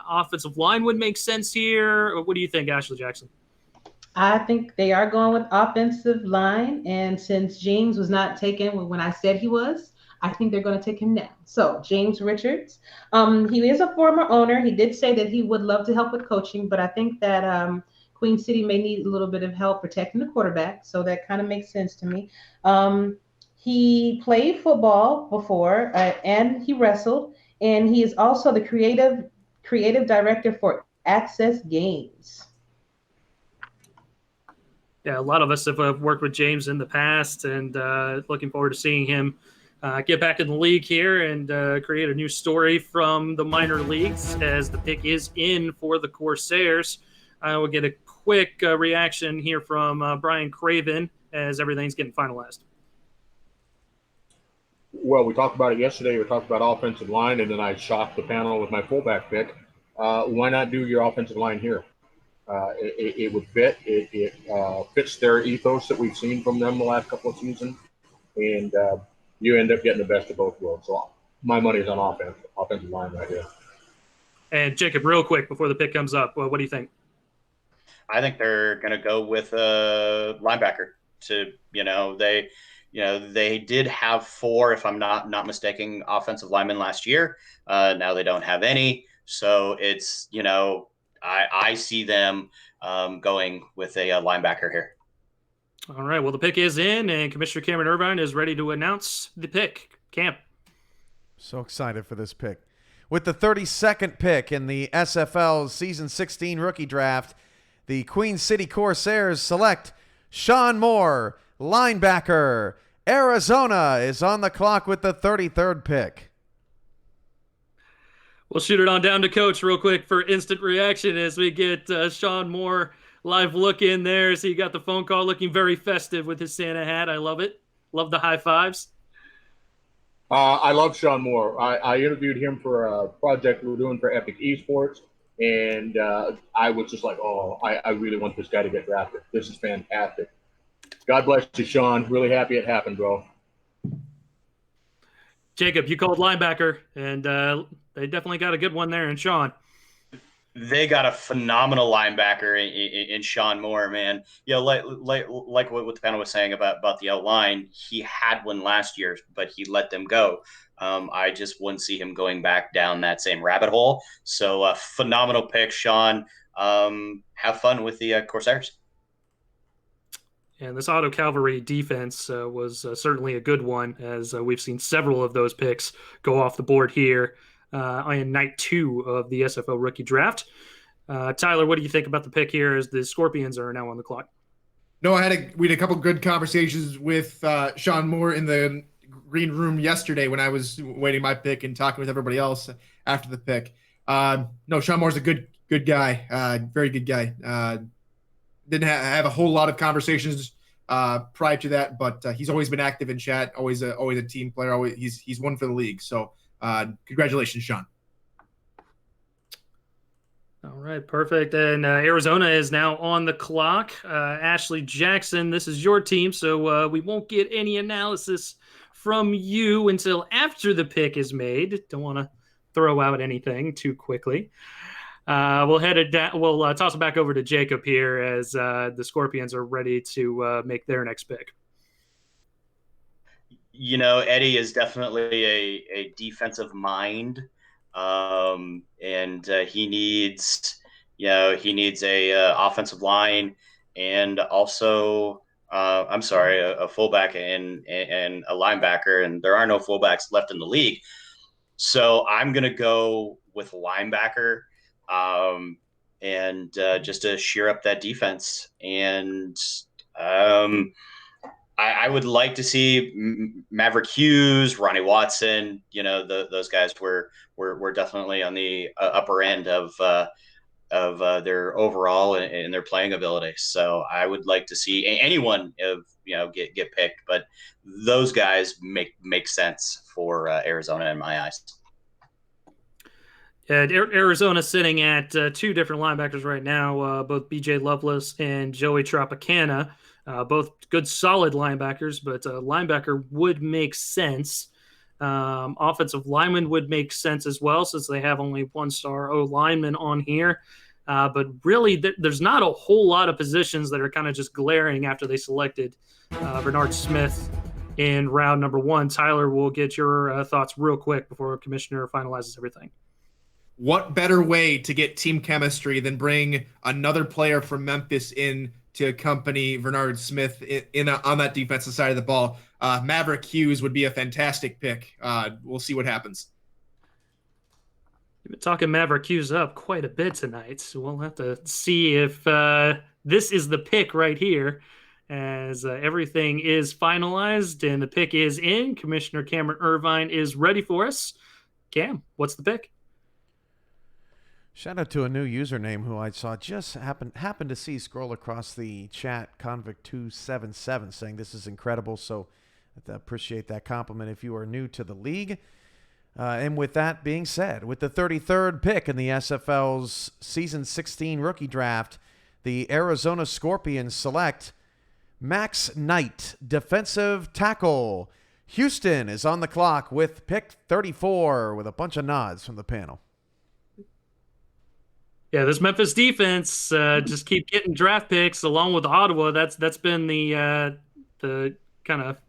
offensive line would make sense here. What do you think, Ashley Jackson? I think they are going with offensive line. And since James was not taken when I said he was, I think they're going to take him now. So James Richards, he is a former owner. He did say that he would love to help with coaching, but I think that Queen City may need a little bit of help protecting the quarterback. So that kind of makes sense to me. He played football before and he wrestled, and he is also the creative director for Access Games. Yeah, a lot of us have worked with James in the past, and looking forward to seeing him get back in the league here and create a new story from the minor leagues, as the pick is in for the Corsairs. We'll get a quick reaction here from Brian Craven as everything's getting finalized. Well, we talked about it yesterday. We talked about offensive line, and then I shocked the panel with my fullback pick. Why not do your offensive line here? It would fit. It fits their ethos that we've seen from them the last couple of seasons, and you end up getting the best of both worlds. So my money's on offensive line right here. And Jacob, real quick before the pick comes up, what do you think? I think they're going to go with a linebacker. They did have 4, if I'm not mistaken, offensive linemen last year. Now they don't have any. So it's, I see them going with a linebacker here. All right. Well, the pick is in, and Commissioner Cameron Irvine is ready to announce the pick. Cam. So excited for this pick. With the 32nd pick in the SFL Season 16 rookie draft, the Queen City Corsairs select Sean Moore, linebacker. Arizona is on the clock with the 33rd pick. We'll shoot it on down to Coach real quick for instant reaction as we get Sean Moore live look in there. So you got the phone call looking very festive with his Santa hat. I love it. Love the high fives. I love Sean Moore. I interviewed him for a project we were doing for Epic Esports, and I was just like, I really want this guy to get drafted. This is fantastic. God bless you, Sean. Really happy it happened, bro. Jacob, you called linebacker, and they definitely got a good one there in Sean. They got a phenomenal linebacker in Sean Moore, man. Like what the panel was saying about the outline, he had one last year, but he let them go. I just wouldn't see him going back down that same rabbit hole. So phenomenal pick, Sean. Have fun with the Corsairs. And this auto cavalry defense was certainly a good one, as we've seen several of those picks go off the board here on night 2 of the SFL rookie draft. Tyler, what do you think about the pick here as the Scorpions are now on the clock? No, we had a couple good conversations with Sean Moore in the green room yesterday when I was waiting my pick and talking with everybody else after the pick. No, Sean Moore's a good guy, very good guy. Didn't have a whole lot of conversations prior to that, but he's always been active in chat. Always a team player. Always he's one for the league. So congratulations, Sean. All right, perfect. And Arizona is now on the clock. Ashley Jackson, this is your team, so we won't get any analysis from you until after the pick is made. Don't want to throw out anything too quickly. We'll head it down. We'll toss it back over to Jacob here as the Scorpions are ready to make their next pick. Eddie is definitely a defensive mind. And he needs a offensive line and also a fullback and a linebacker, and there are no fullbacks left in the league. So I'm going to go with linebacker and just to sheer up that defense. And I would like to see Maverick Hughes, Ronnie Watson. Those guys were definitely on the upper end of their overall and their playing ability. So I would like to see anyone get picked, but those guys make sense for Arizona in my eyes. Yeah, Arizona sitting at two different linebackers right now, both B.J. Lovelace and Joey Tropicana. Both good, solid linebackers, but linebacker would make sense. Offensive lineman would make sense as well, since they have only one-star O-lineman on here. But really, there's not a whole lot of positions that are kind of just glaring after they selected Bernard Smith in round number 1. Tyler, we'll get your thoughts real quick before Commissioner finalizes everything. What better way to get team chemistry than bring another player from Memphis in to accompany Bernard Smith on that defensive side of the ball? Maverick Hughes would be a fantastic pick. We'll see what happens. You've been talking Maverick Hughes up quite a bit tonight, so we'll have to see if this is the pick right here, as everything is finalized and the pick is in. Commissioner Cameron Irvine is ready for us. Cam, what's the pick? Shout out to a new username who I saw just happened to see scroll across the chat, Convict277, saying this is incredible. So I appreciate that compliment if you are new to the league. And with that being said, with the 33rd pick in the SFL's Season 16 rookie draft, the Arizona Scorpions select Max Knight, defensive tackle. Houston is on the clock with pick 34 with a bunch of nods from the panel. Yeah, this Memphis defense just keep getting draft picks along with Ottawa. That's been the kind of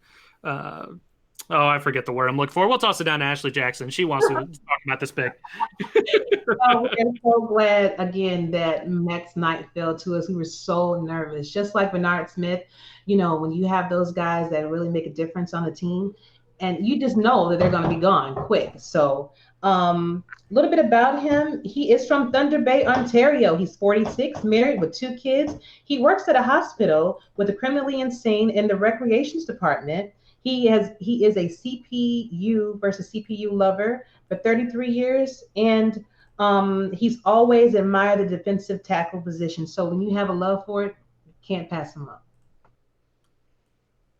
I forget the word I'm looking for. We'll toss it down to Ashley Jackson. She wants to talk about this pick. We're so glad again that Max Knight fell to us. We were so nervous, just like Bernard Smith. When you have those guys that really make a difference on the team, and you just know that they're going to be gone quick. So a little bit about him. He is from Thunder Bay, Ontario. He's 46, married with 2 kids. He works at a hospital with the criminally insane in the recreations department. He is a CPU versus CPU lover for 33 years, and he's always admired the defensive tackle position. So when you have a love for it, you can't pass him up.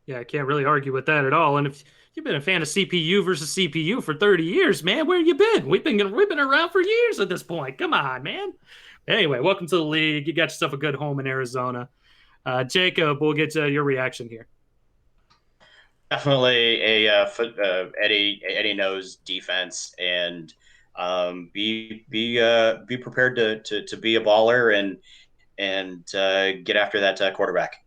Yeah, I can't really argue with that at all. And if you've been a fan of CPU versus CPU for 30 years, man, where have you been? We've been around for years at this point. Come on, man. Anyway, welcome to the league. You got yourself a good home in Arizona. Jacob, we'll get to your reaction here. Definitely Eddie knows defense, and be prepared to be a baller and get after that quarterback.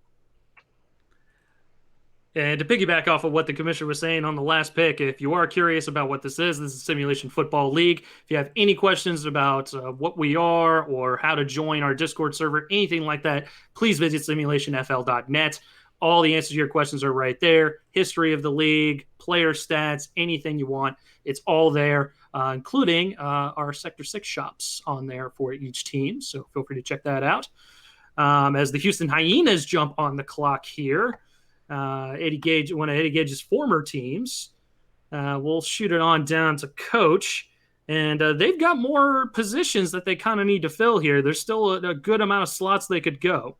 And to piggyback off of what the commissioner was saying on the last pick, if you are curious about what this is Simulation Football League. If you have any questions about what we are or how to join our Discord server, anything like that, please visit simulationfl.net. All the answers to your questions are right there. History of the league, player stats, anything you want. It's all there, including our Sector 6 shops on there for each team. So feel free to check that out. As the Houston Hyenas jump on the clock here, Eddie Gage, one of Eddie Gage's former teams. We'll shoot it on down to Coach. And they've got more positions that they kind of need to fill here. There's still a good amount of slots they could go.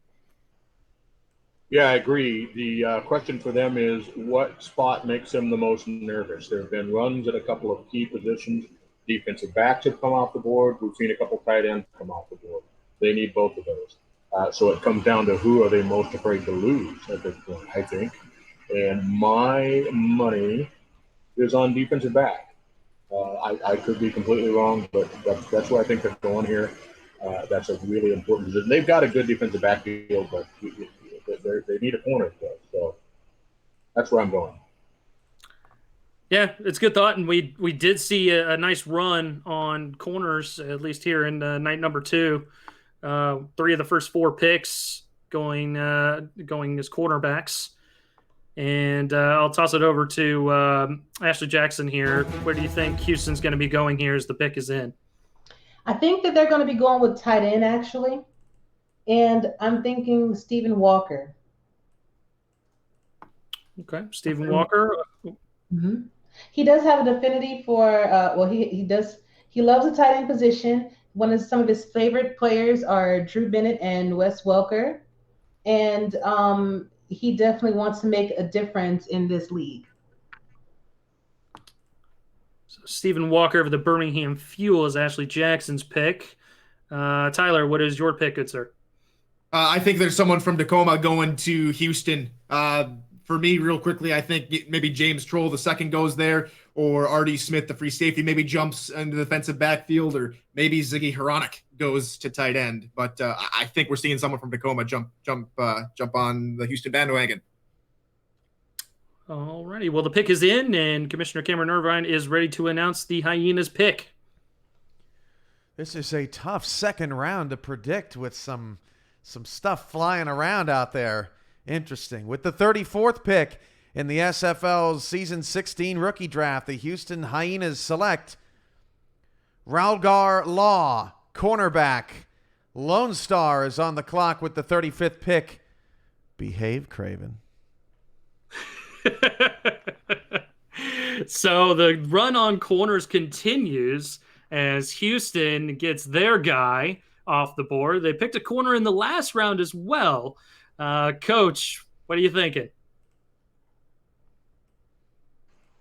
Yeah, I agree. The question for them is what spot makes them the most nervous? There have been runs at a couple of key positions. Defensive backs have come off the board. We've seen a couple tight ends come off the board. They need both of those. So it comes down to who are they most afraid to lose at this point, I think. And my money is on defensive back. I could be completely wrong, but that's where I think they're going here. That's a really important position. They've got a good defensive backfield, but they need a corner still. So that's where I'm going. Yeah, it's a good thought, and we did see a nice run on corners, at least here in night number 2. 3 of the first 4 picks going as cornerbacks. And I'll toss it over to Ashley Jackson here. Where do you think Houston's going to be going here as the pick is in? I think that they're going to be going with tight end, actually. And I'm thinking Stephen Walker. Okay, Stephen Walker. Mm-hmm. He does have an affinity for, he loves the tight end position. Some of his favorite players are Drew Bennett and Wes Welker. And he definitely wants to make a difference in this league. So Stephen Walker of the Birmingham Fuel is Ashley Jackson's pick. Tyler, what is your pick, good sir? I think there's someone from Tacoma going to Houston. For me, real quickly, I think maybe James Troll, the second, goes there, or Artie Smith, the free safety, maybe jumps into the defensive backfield, or maybe Ziggy Hronik goes to tight end. But I think we're seeing someone from Tacoma jump on the Houston bandwagon. All righty. Well, the pick is in, and Commissioner Cameron Irvine is ready to announce the Hyenas pick. This is a tough second round to predict with some stuff flying around out there. Interesting. With the 34th pick in the SFL's Season 16 rookie draft, the Houston Hyenas select Ralgar Law, cornerback. Lone Star is on the clock with the 35th pick. Behave, Craven. So the run on corners continues as Houston gets their guy off the board. They picked a corner in the last round as well. Coach, what are you thinking?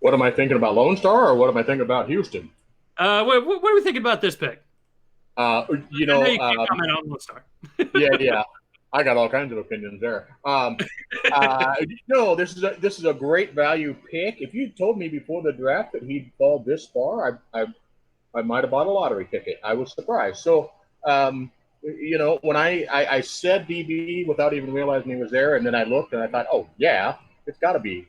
What am I thinking about, Lone Star, or what am I thinking about Houston? What are we thinking about this pick? I you can't comment on Lone Star. yeah. I got all kinds of opinions there. No, this is a great value pick. If you told me before the draft that he'd fall this far, I might have bought a lottery ticket. I was surprised. So, when I said DB without even realizing he was there, and then I looked and I thought, oh yeah, it's got to be.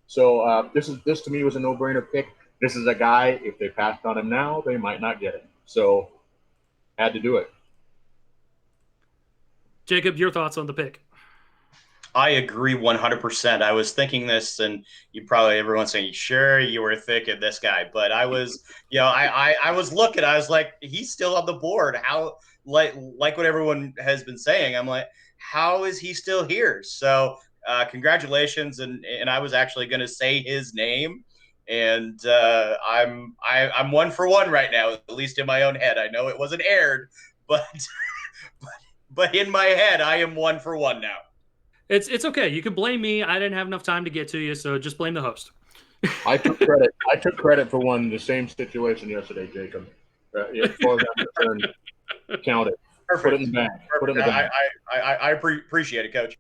So this to me was a no-brainer pick. This is a guy, if they passed on him now, they might not get him. So had to do it. Jacob, your thoughts on the pick? I agree 100%. I was thinking this, and everyone's saying, sure, you were thinking this guy. But I was, I was looking. I was like, he's still on the board. How, like what everyone has been saying, I'm like, how is he still here? So congratulations. And I was actually going to say his name. And I'm 1 for 1 right now, at least in my own head. I know it wasn't aired, but but in my head, I am 1 for 1 now. It's okay. You can blame me. I didn't have enough time to get to you, so just blame the host. I took credit. I took credit for one in the same situation yesterday, Jacob. Count it. Perfect. Put it in the bag. Put it in the bag. I appreciate it, Coach.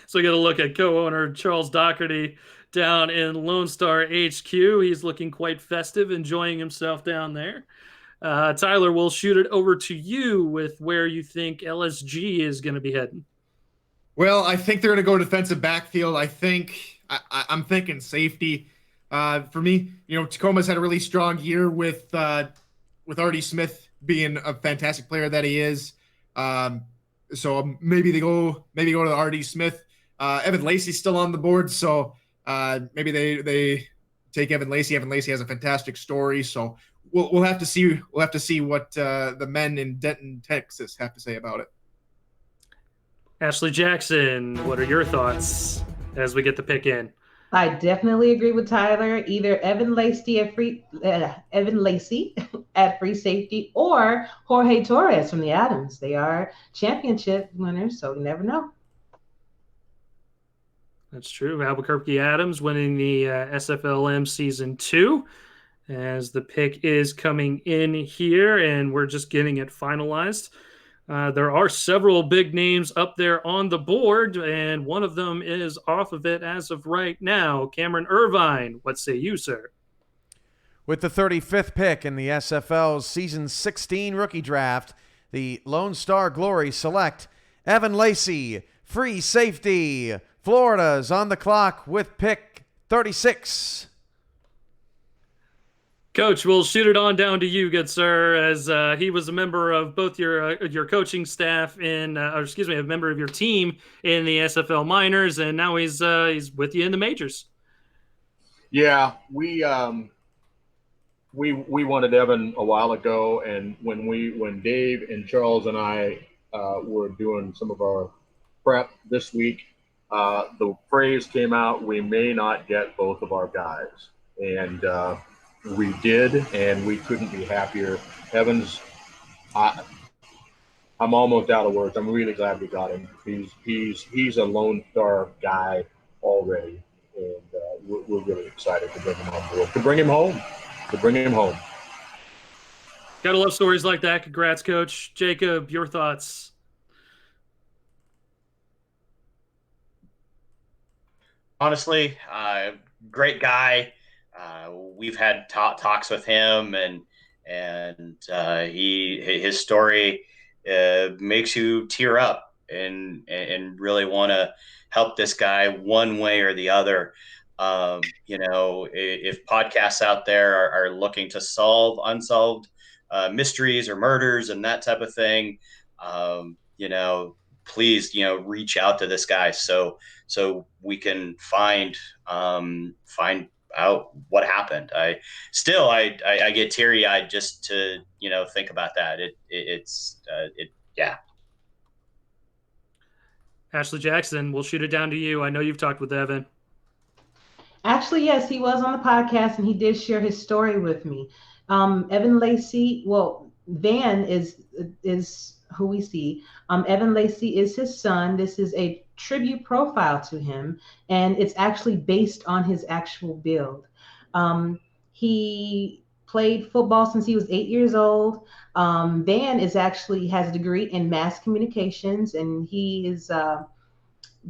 So we got to look at co-owner Charles Doherty down in Lone Star HQ. He's looking quite festive, enjoying himself down there. Tyler, we'll shoot it over to you with where you think LSG is going to be heading. Well, I think they're going to go defensive backfield. I'm thinking safety. For me, Tacoma's had a really strong year with Artie Smith being a fantastic player that he is. So maybe they go to Artie Smith. Evan Lacey's still on the board, so maybe they take Evan Lacey. Evan Lacey has a fantastic story, so we'll have to see. We'll have to see what the men in Denton, Texas, have to say about it. Ashley Jackson, what are your thoughts as we get the pick in? I definitely agree with Tyler. Either Evan Lacey at free safety, or Jorge Torres from the Adams. They are championship winners, so you never know. That's true. Albuquerque Adams winning the SFLM Season 2 as the pick is coming in here, and we're just getting it finalized. There are several big names up there on the board, and one of them is off of it as of right now. Cameron Irvine, what say you, sir? With the 35th pick in the SFL's Season 16 rookie draft, the Lone Star Glory select Evan Lacey, free safety. Florida's on the clock with pick 36. Coach, we'll shoot it on down to you, good sir, as he was a member of both your coaching staff a member of your team in the SFL minors, and now he's with you in the majors. Yeah, we wanted Evan a while ago, and when Dave and Charles and I were doing some of our prep this week, the phrase came out, "We may not get both of our guys," and we did, and we couldn't be happier. Evan's, I'm almost out of words. I'm really glad we got him. He's a Lone Star guy already, and we're really excited to bring him on board, to bring him home. Gotta love stories like that. Congrats, Coach. Jacob, your thoughts? Honestly, great guy. We've had talks with him, and his story makes you tear up and really want to help this guy one way or the other. If podcasts out there are looking to solve unsolved mysteries or murders and that type of thing, please, reach out to this guy so we can find out what happened. I get teary eyed just to think about that. Yeah. Ashley Jackson, we'll shoot it down to you. I know you've talked with Evan. Actually, yes, he was on the podcast and he did share his story with me. Evan Lacey, well, Van is who we see. Evan Lacey is his son. This is a tribute profile to him, and it's actually based on his actual build. He played football since he was 8 years old. Van has a degree in mass communications, and he is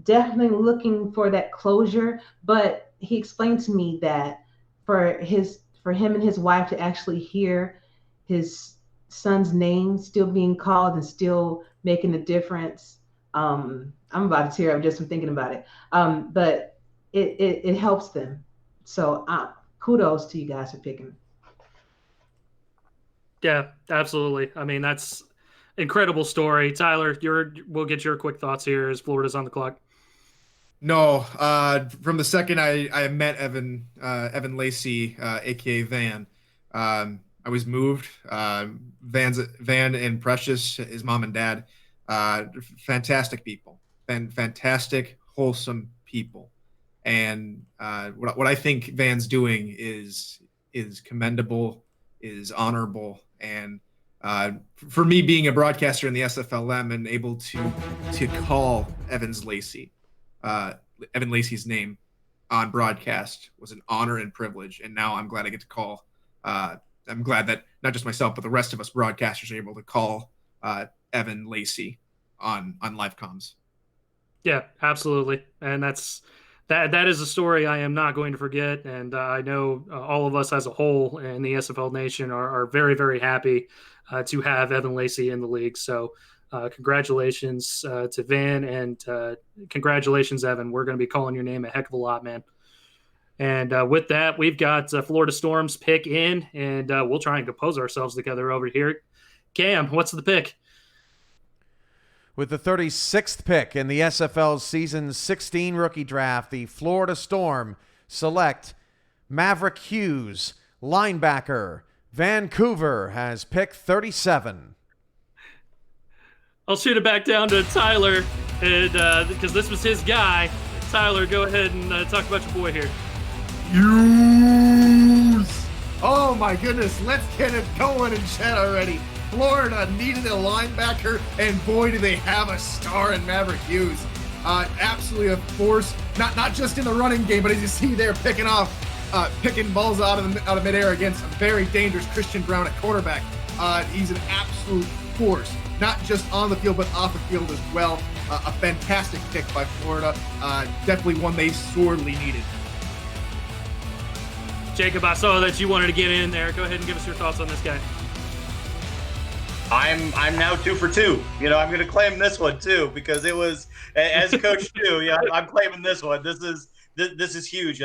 definitely looking for that closure. But he explained to me that for him and his wife to actually hear his son's name still being called and still making a difference, I'm about to tear up just from thinking about it. But it helps them. So kudos to you guys for picking. Yeah, absolutely. I mean, that's incredible story. Tyler, we'll get your quick thoughts here as Florida's on the clock. No, from the second I met Evan Lacey, aka Van, I was moved. Van and Precious, his mom and dad, fantastic people, fantastic, wholesome people. And what I think Van's doing is commendable, is honorable. And for me, being a broadcaster in the SFLM and able to call Evan Lacey's name on broadcast was an honor and privilege. And now I'm glad I get to call. I'm glad that not just myself, but the rest of us broadcasters are able to call Evan Lacey on live comms. Yeah, absolutely. And that is a story I am not going to forget. And I know all of us as a whole in the SFL Nation are very, very happy to have Evan Lacey in the league. So congratulations to Van, and congratulations, Evan. We're going to be calling your name a heck of a lot, man. And with that, we've got Florida Storm's pick in, and we'll try and compose ourselves together over here. Cam, what's the pick? With the 36th pick in the SFL's Season 16 rookie draft, the Florida Storm select Maverick Hughes, linebacker. Vancouver has pick 37. I'll shoot it back down to Tyler. and because this was his guy. Tyler, go ahead and talk about your boy here. Use. Oh my goodness, let's get it going in chat already. Florida needed a linebacker, and boy, do they have a star in Maverick Hughes. Absolutely a force, not just in the running game, but as you see there, picking balls out of midair against a very dangerous Christian Brown at quarterback. He's an absolute force, not just on the field, but off the field as well. A fantastic pick by Florida. Definitely one they sorely needed. Jacob, I saw that you wanted to get in there. Go ahead and give us your thoughts on this guy. I'm now 2 for 2. I'm going to claim this one too, because it was, as Coach Stu. I'm claiming this one. This is huge.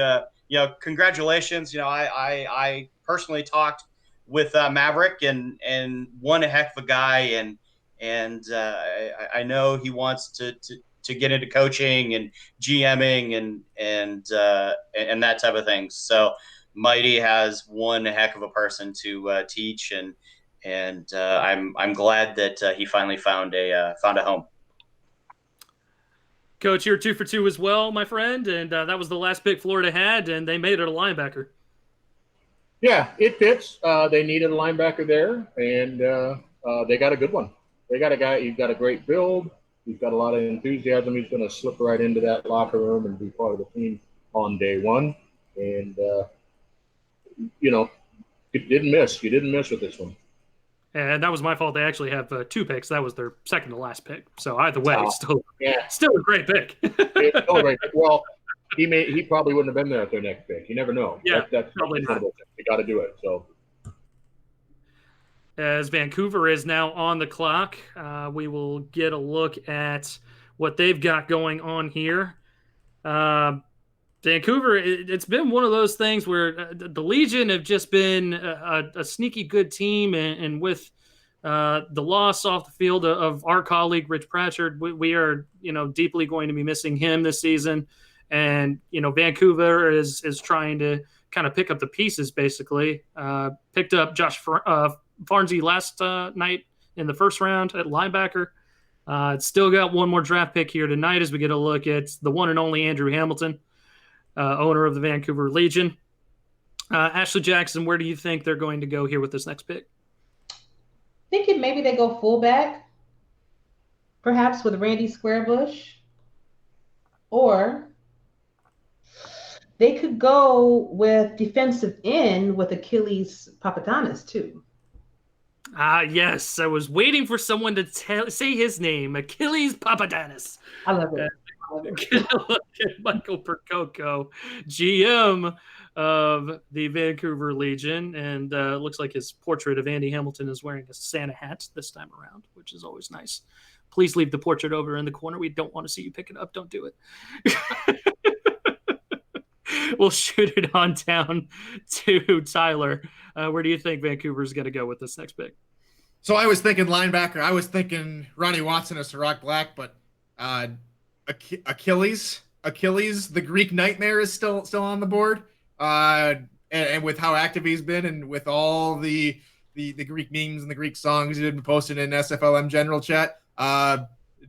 Congratulations. I personally talked with Maverick and one heck of a guy, and I know he wants to get into coaching and GMing and that type of thing. So Mighty has one heck of a person to teach, and I'm glad that he finally found a home. Coach, you're 2 for 2 as well, my friend, and that was the last pick Florida had, and they made it a linebacker. Yeah, it fits. They needed a linebacker there, and they got a good one. They got a guy. He's got a great build. He's got a lot of enthusiasm. He's going to slip right into that locker room and be part of the team on day one. And you didn't miss. You didn't miss with this one. And that was my fault. They actually have 2 picks. That was their second to last pick. So either way, still a great pick. It's still a great pick. Well, he probably wouldn't have been there at their next pick. You never know. Yeah, that's probably not. You got to do it. So, as Vancouver is now on the clock, we will get a look at what they've got going on here. Vancouver, it's been one of those things where the Legion have just been a sneaky good team, and with the loss off the field of our colleague Rich Pratchard, we are deeply going to be missing him this season. And Vancouver is trying to kind of pick up the pieces. Basically, picked up Josh Farnsey last night in the first round at linebacker. It's still got one more draft pick here tonight as we get a look at the one and only Andrew Hamilton, owner of the Vancouver Legion. Ashley Jackson, where do you think they're going to go here with this next pick? Thinking maybe they go fullback, perhaps with Randy Squarebush, or they could go with defensive end with Achilles Papadopoulos too. Yes, I was waiting for someone to say his name, Achilles Papadopoulos. I love it. Look at Michael Percoco, GM of the Vancouver Legion, and looks like his portrait of Andy Hamilton is wearing a Santa hat this time around, which is always nice. Please leave the portrait over in the corner. We don't want to see you pick it up. Don't do it. We'll shoot it on down to Tyler. Where do you think Vancouver's going to go with this next pick? So I was thinking linebacker. I was thinking Ronnie Watson or Sirach Black, but Achilles, the Greek nightmare, is still on the board. And with how active he's been, and with all the Greek memes and the Greek songs he's been posting in SFLM general chat,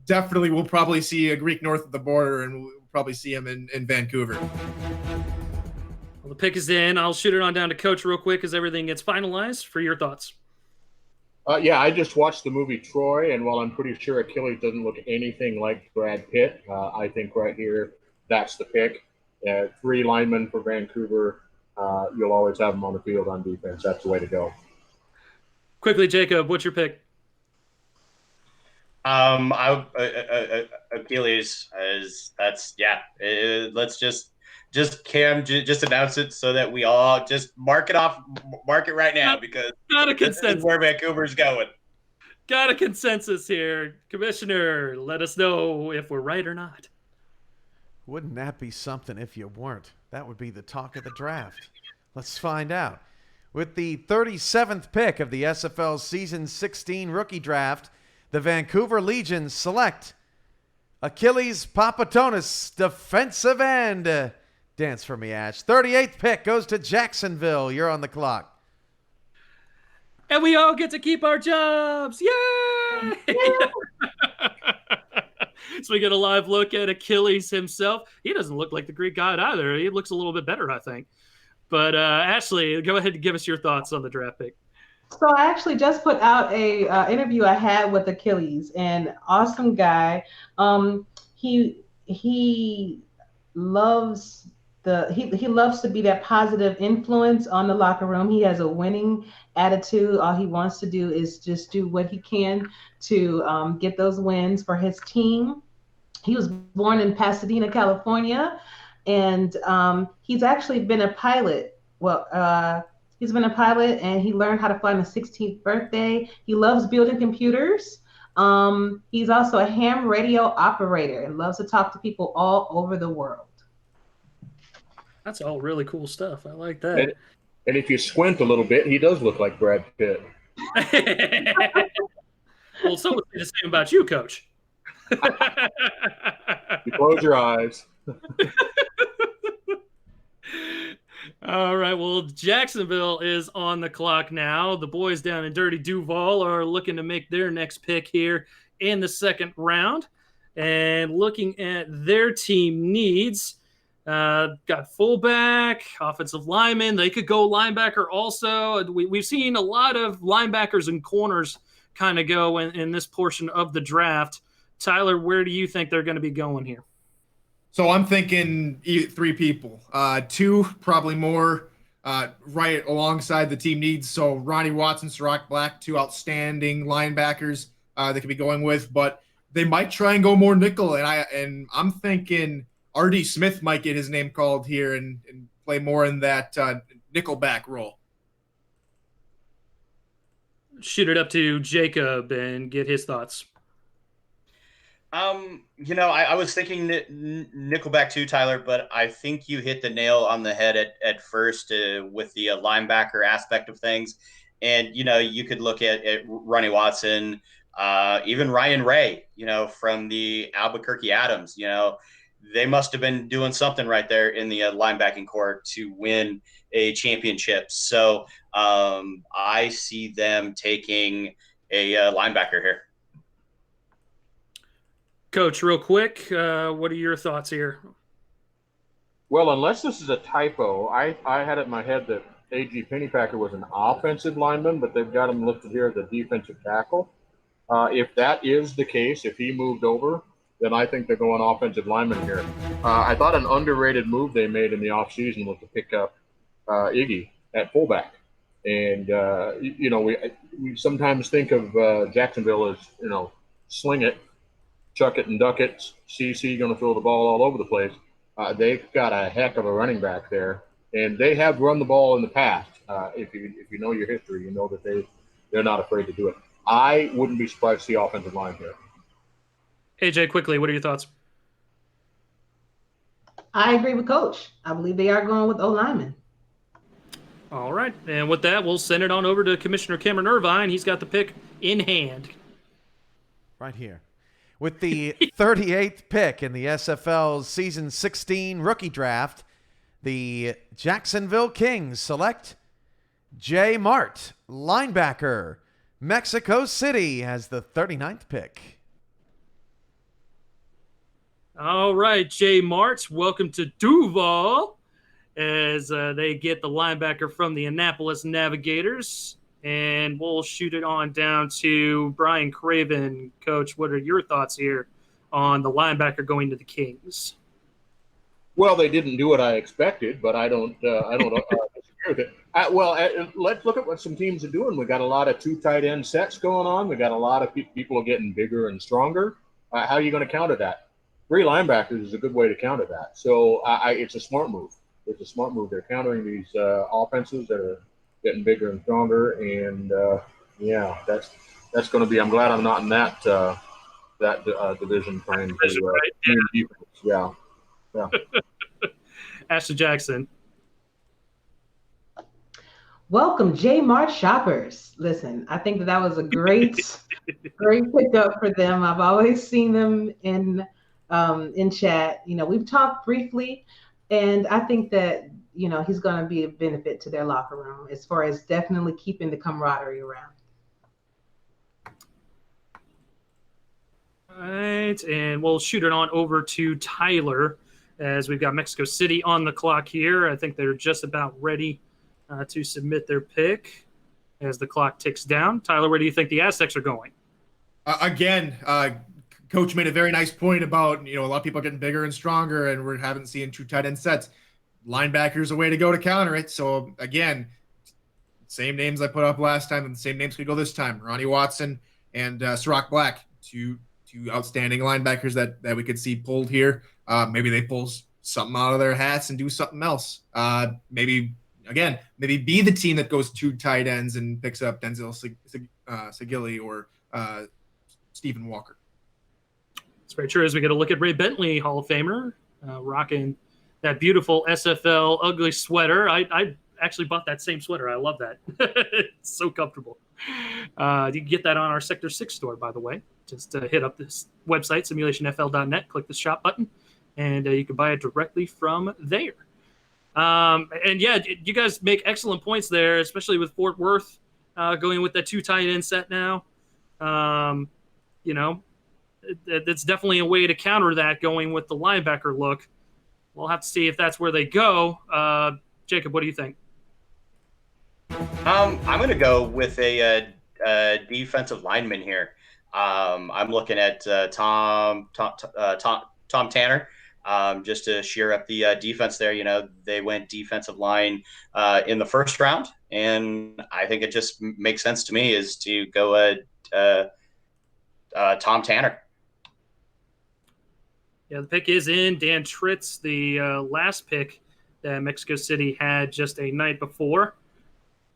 definitely we'll probably see a Greek north of the border, and we'll probably see him in Vancouver. Well, the pick is in. I'll shoot it on down to Coach real quick as everything gets finalized. For your thoughts. Yeah, I just watched the movie Troy, and while I'm pretty sure Achilles doesn't look anything like Brad Pitt, I think right here that's the pick. 3 linemen for Vancouver. You'll always have them on the field on defense. That's the way to go. Quickly, Jacob, what's your pick? Achilles let's just Cam just announce it so that we all just mark it right now, because got a consensus. This is where Vancouver's going. Got a consensus here. Commissioner, let us know if we're right or not. Wouldn't that be something if you weren't? That would be the talk of the draft. Let's find out. With the 37th pick of the SFL Season 16 rookie draft, the Vancouver Legion select Achilles Papadopoulos, defensive end. Dance for me, Ash. 38th pick goes to Jacksonville. You're on the clock. And we all get to keep our jobs. Yay! So we get a live look at Achilles himself. He doesn't look like the Greek god either. He looks a little bit better, I think. But Ashley, go ahead and give us your thoughts on the draft pick. So I actually just put out a interview I had with Achilles, and awesome guy. He loves he loves to be that positive influence on the locker room. He has a winning attitude. All he wants to do is just do what he can to get those wins for his team. He was born in Pasadena, California, and he's actually been a pilot. He's been a pilot, and he learned how to fly on his 16th birthday. He loves building computers. He's also a ham radio operator and loves to talk to people all over the world. That's all really cool stuff. I like that. And if you squint a little bit, he does look like Brad Pitt. Well, someone would say the same about you, Coach. You close your eyes. All right. Well, Jacksonville is on the clock now. The boys down in Dirty Duval are looking to make their next pick here in the second round. And looking at their team needs, got fullback, offensive lineman. They could go linebacker also. We've seen a lot of linebackers and corners kind of go in this portion of the draft. Tyler, where do you think they're going to be going here? So I'm thinking 3 people, 2 probably more right alongside the team needs. So Ronnie Watson, Sirach Black, 2 outstanding linebackers they could be going with, but they might try and go more nickel. And I'm thinking R.D. Smith might get his name called here and play more in that nickel back role. Shoot it up to Jacob and get his thoughts. I was thinking Nickelback too, Tyler, but I think you hit the nail on the head at first with the linebacker aspect of things. And, you could look at Ronnie Watson, even Ryan Ray, from the Albuquerque Adams, they must have been doing something right there in the linebacking corps to win a championship. So I see them taking a linebacker here. Coach, real quick, what are your thoughts here? Well, unless this is a typo, I had it in my head that A.G. Pennypacker was an offensive lineman, but they've got him listed here as a defensive tackle. If that is the case, if he moved over, then I think they're going offensive lineman here. I thought an underrated move they made in the offseason was to pick up Iggy at fullback. And, we sometimes think of Jacksonville as, sling it, chuck it and duck it, CC going to throw the ball all over the place. They've got a heck of a running back there, and they have run the ball in the past. If you know your history, you know that they're not afraid to do it. I wouldn't be surprised to see offensive line here. AJ, quickly, what are your thoughts? I agree with Coach. I believe they are going with O-lineman. All right. And with that, we'll send it on over to Commissioner Cameron Irvine. He's got the pick in hand. Right here. With the 38th pick in the SFL's Season 16 rookie draft, the Jacksonville Kings select Jay Mart, linebacker. Mexico City has the 39th pick. All right, Jay Mart, welcome to Duval as they get the linebacker from the Annapolis Navigators. And we'll shoot it on down to Brian Craven. Coach, what are your thoughts here on the linebacker going to the Kings? Well, they didn't do what I expected, but I don't disagree with it. Let's look at what some teams are doing. We got a lot of 2 tight end sets going on. We got a lot of people are getting bigger and stronger. How are you going to counter that? 3 linebackers is a good way to counter that. So it's a smart move. It's a smart move. They're countering these offenses that are getting bigger and stronger, and that's going to be. I'm glad I'm not in that division trying to defense. Yeah. Ashley Jackson. Welcome, J Mart shoppers. Listen, I think that was a great pickup for them. I've always seen them in chat. We've talked briefly, and I think that he's going to be a benefit to their locker room as far as definitely keeping the camaraderie around. All right, and we'll shoot it on over to Tyler as we've got Mexico City on the clock here. I think they're just about ready to submit their pick as the clock ticks down. Tyler, where do you think the Aztecs are going? Again, Coach made a very nice point about, a lot of people are getting bigger and stronger, and we haven't seen two tight end sets. Linebackers a way to go to counter it. So again, same names I put up last time, and the same names could go this time. Ronnie Watson and Sirach Black, two outstanding linebackers that we could see pulled here. Maybe they pull something out of their hats and do something else. Maybe be the team that goes two tight ends and picks up Denzel Segili or Stephen Walker. It's very true. As we get a look at Ray Bentley, Hall of Famer, rocking that beautiful SFL ugly sweater. I actually bought that same sweater. I love that. It's so comfortable. You can get that on our Sector 6 store, by the way. Just hit up this website, simulationfl.net, click the shop button, and you can buy it directly from there. And yeah, you guys make excellent points there, especially with Fort Worth going with that two tight end set now. It's definitely a way to counter that, going with the linebacker look. We'll have to see if that's where they go. Jacob, what do you think? I'm going to go with a defensive lineman here. I'm looking at Tom Tanner, just to sheer up the defense there. They went defensive line in the first round, and I think it just makes sense to me is to go Tom Tanner. Yeah, the pick is in. Dan Tritz, the last pick that Mexico City had just a night before.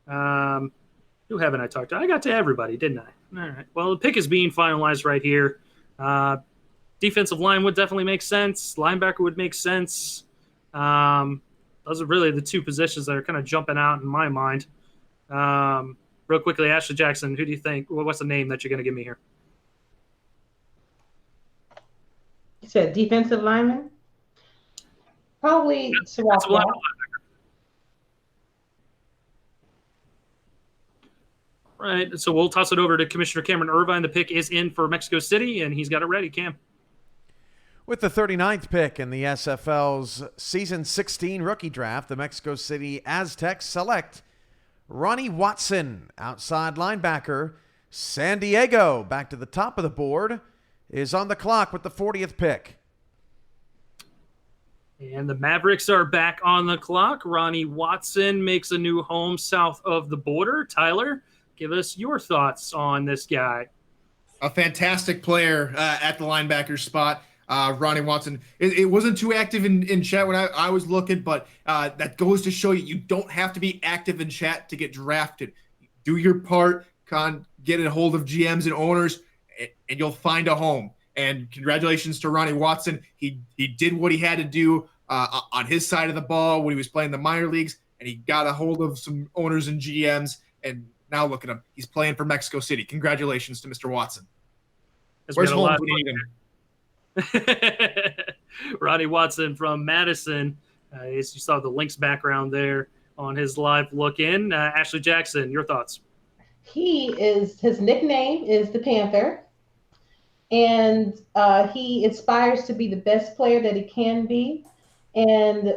Who haven't I talked to? I got to everybody, didn't I? All right. Well, the pick is being finalized right here. Defensive line would definitely make sense. Linebacker would make sense. Those are really the two positions that are kind of jumping out in my mind. Real quickly, Ashley Jackson, who do you think? What's the name that you're going to give me here? You said defensive lineman? Probably Sirach Black. Right, so we'll toss it over to Commissioner Cameron Irvine. The pick is in for Mexico City, and he's got it ready. Cam. With the 39th pick in the SFL's Season 16 rookie draft, the Mexico City Aztecs select Ronnie Watson, outside linebacker. San Diego, back to the top of the board, is on the clock with the 40th pick. And the Mavericks are back on the clock. Ronnie Watson makes a new home south of the border. Tyler, give us your thoughts on this guy. A fantastic player at the linebacker spot. Ronnie Watson. It wasn't too active in chat when I was looking, but that goes to show you don't have to be active in chat to get drafted. Do your part, get a hold of GMs and owners, and you'll find a home. And congratulations to Ronnie Watson. He did what he had to do on his side of the ball when he was playing the minor leagues, and he got a hold of some owners and GMs, and now look at him. He's playing for Mexico City. Congratulations to Mr. Watson. Where's home when you need him? Ronnie Watson from Madison. As you saw the Lynx background there on his live look in. Ashley Jackson, your thoughts? His nickname is the Panther. And he aspires to be the best player that he can be. And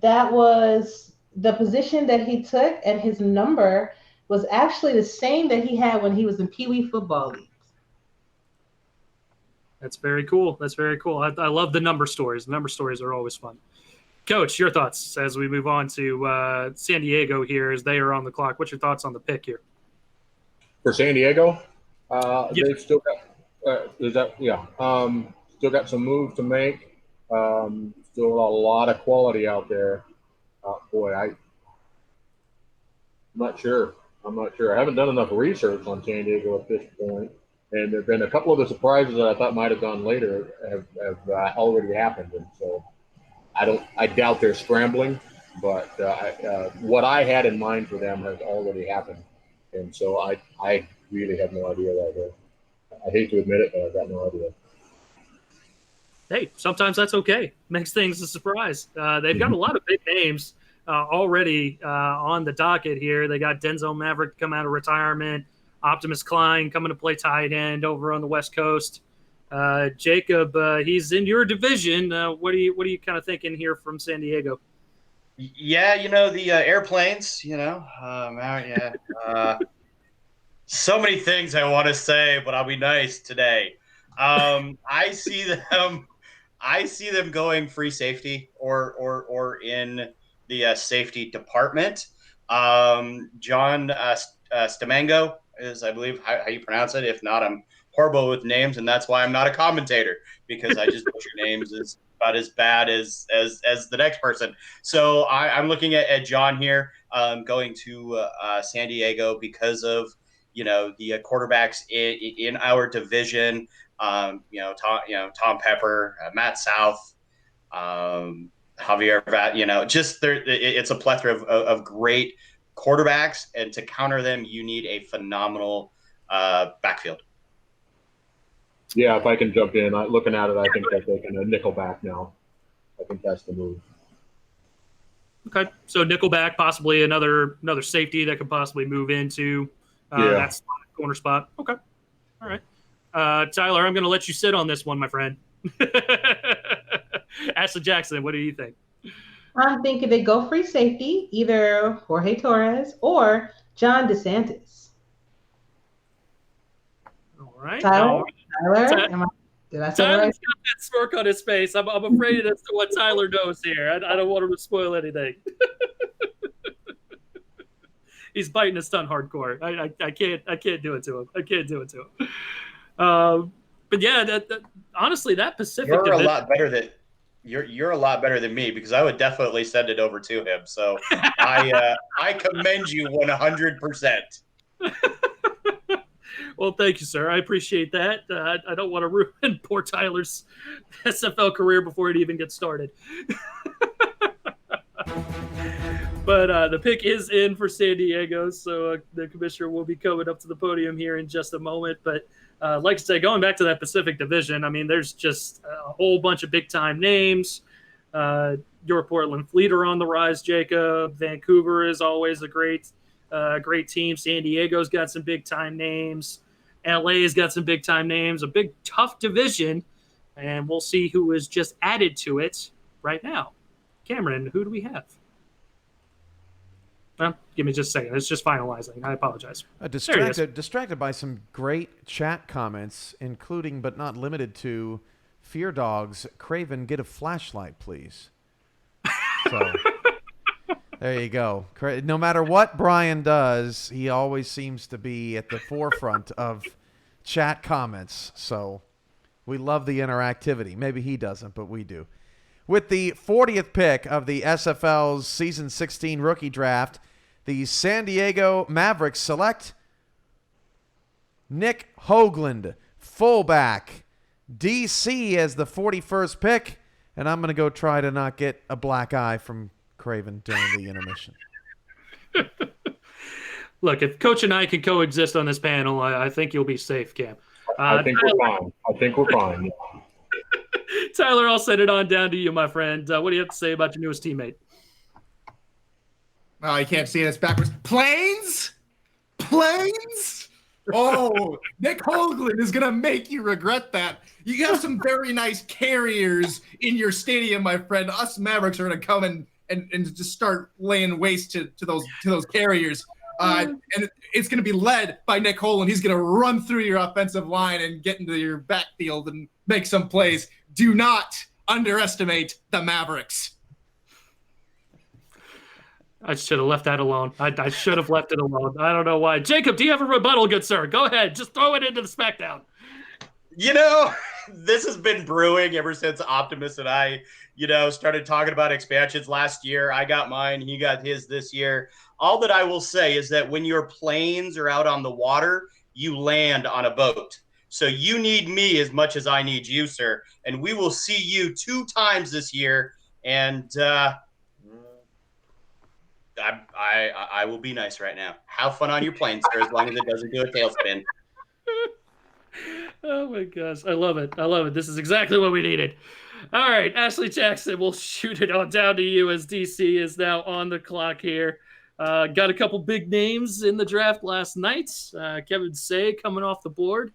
that was the position that he took, and his number was actually the same that he had when he was in Pee Wee football leagues. That's very cool. That's very cool. I love the number stories. The number stories are always fun. Coach, your thoughts as we move on to San Diego here as they are on the clock. What's your thoughts on the pick here? For San Diego? Yeah. They've still got still got some moves to make. Still a lot of quality out there. I'm not sure. I haven't done enough research on San Diego at this point, and there've been a couple of the surprises that I thought might have gone later have already happened, and so I doubt they're scrambling. But what I had in mind for them has already happened, and so I really have no idea right there. I hate to admit it, but I've got no idea. Hey, sometimes that's okay. Makes things a surprise. They've got a lot of big names already on the docket here. They got Denzel Maverick come out of retirement, Optimus Klein coming to play tight end over on the West Coast. Jacob, he's in your division. What are you kind of thinking here from San Diego? Yeah, the airplanes. Yeah. So many things I want to say, but I'll be nice today. I see them. I see them going free safety or in the safety department. John Stamango is, I believe, how you pronounce it. If not, I'm horrible with names, and that's why I'm not a commentator, because I just butcher names is about as bad as the next person. So I'm looking at John here, going to San Diego because of the quarterbacks in our division. Tom Pepper, Matt South, Javier Vat. Just there, it's a plethora of great quarterbacks, and to counter them, you need a phenomenal backfield. Yeah, if I can jump in, looking at it, I think they're taking a nickel back now. I think that's the move. Okay, so nickelback, possibly another safety that could possibly move into that corner spot. Okay, all right. Tyler, I'm going to let you sit on this one, my friend. Ashley Jackson, what do you think? I'm thinking they go free safety, either Jorge Torres or John DeSantis. All right. Tyler, did I say Tyler's right? got that smirk on his face. I'm afraid as to what Tyler knows here. I don't want him to spoil anything. He's biting his tongue hardcore. I can't do it to him. I can't do it to him. But yeah, honestly, that Pacific You're division, a lot better than you're a lot better than me, because I would definitely send it over to him. So I commend you 100%. Well, thank you, sir. I appreciate that. I don't want to ruin poor Tyler's SFL career before it even gets started. But the pick is in for San Diego, so the commissioner will be coming up to the podium here in just a moment. But like I said, going back to that Pacific Division, I mean, there's just a whole bunch of big-time names. Your Portland Fleet are on the rise, Jacob. Vancouver is always a great team. San Diego's got some big-time names. LA's got some big-time names. A big, tough division, and we'll see who is just added to it right now. Cameron, who do we have? Well, give me just a second. It's just finalizing. I apologize. Distracted by some great chat comments, including but not limited to Fear Dogs. Craven, get a flashlight, please. So there you go. No matter what Brian does, he always seems to be at the forefront of chat comments. So we love the interactivity. Maybe he doesn't, but we do. With the 40th pick of the SFL's Season 16 rookie draft, the San Diego Mavericks select Nick Hoagland, fullback. DC as the 41st pick, and I'm going to go try to not get a black eye from Craven during the intermission. Look, if Coach and I can coexist on this panel, I think you'll be safe, Cam. I think we're fine. Tyler, I'll send it on down to you, my friend. What do you have to say about your newest teammate? Oh, you can't see it. It's backwards. Planes? Oh, Nick Hoagland is going to make you regret that. You have some very nice carriers in your stadium, my friend. Us Mavericks are going to come and just start laying waste to those carriers. And it's going to be led by Nick Hoagland. He's going to run through your offensive line and get into your backfield and make some plays. Do not underestimate the Mavericks. I should have left that alone. I should have left it alone. I don't know why. Jacob, do you have a rebuttal, good sir? Go ahead. Just throw it into the SmackDown. This has been brewing ever since Optimus and I, started talking about expansions last year. I got mine. He got his this year. All that I will say is that when your planes are out on the water, you land on a boat. So you need me as much as I need you, sir. And we will see you 2 times this year. And I will be nice right now. Have fun on your plane, sir, as long as it doesn't do a tailspin. Oh, my gosh. I love it. This is exactly what we needed. All right, Ashley Jackson, we'll shoot it on down to you as DC is now on the clock here. Got a couple big names in the draft last night. Kevin Say coming off the board,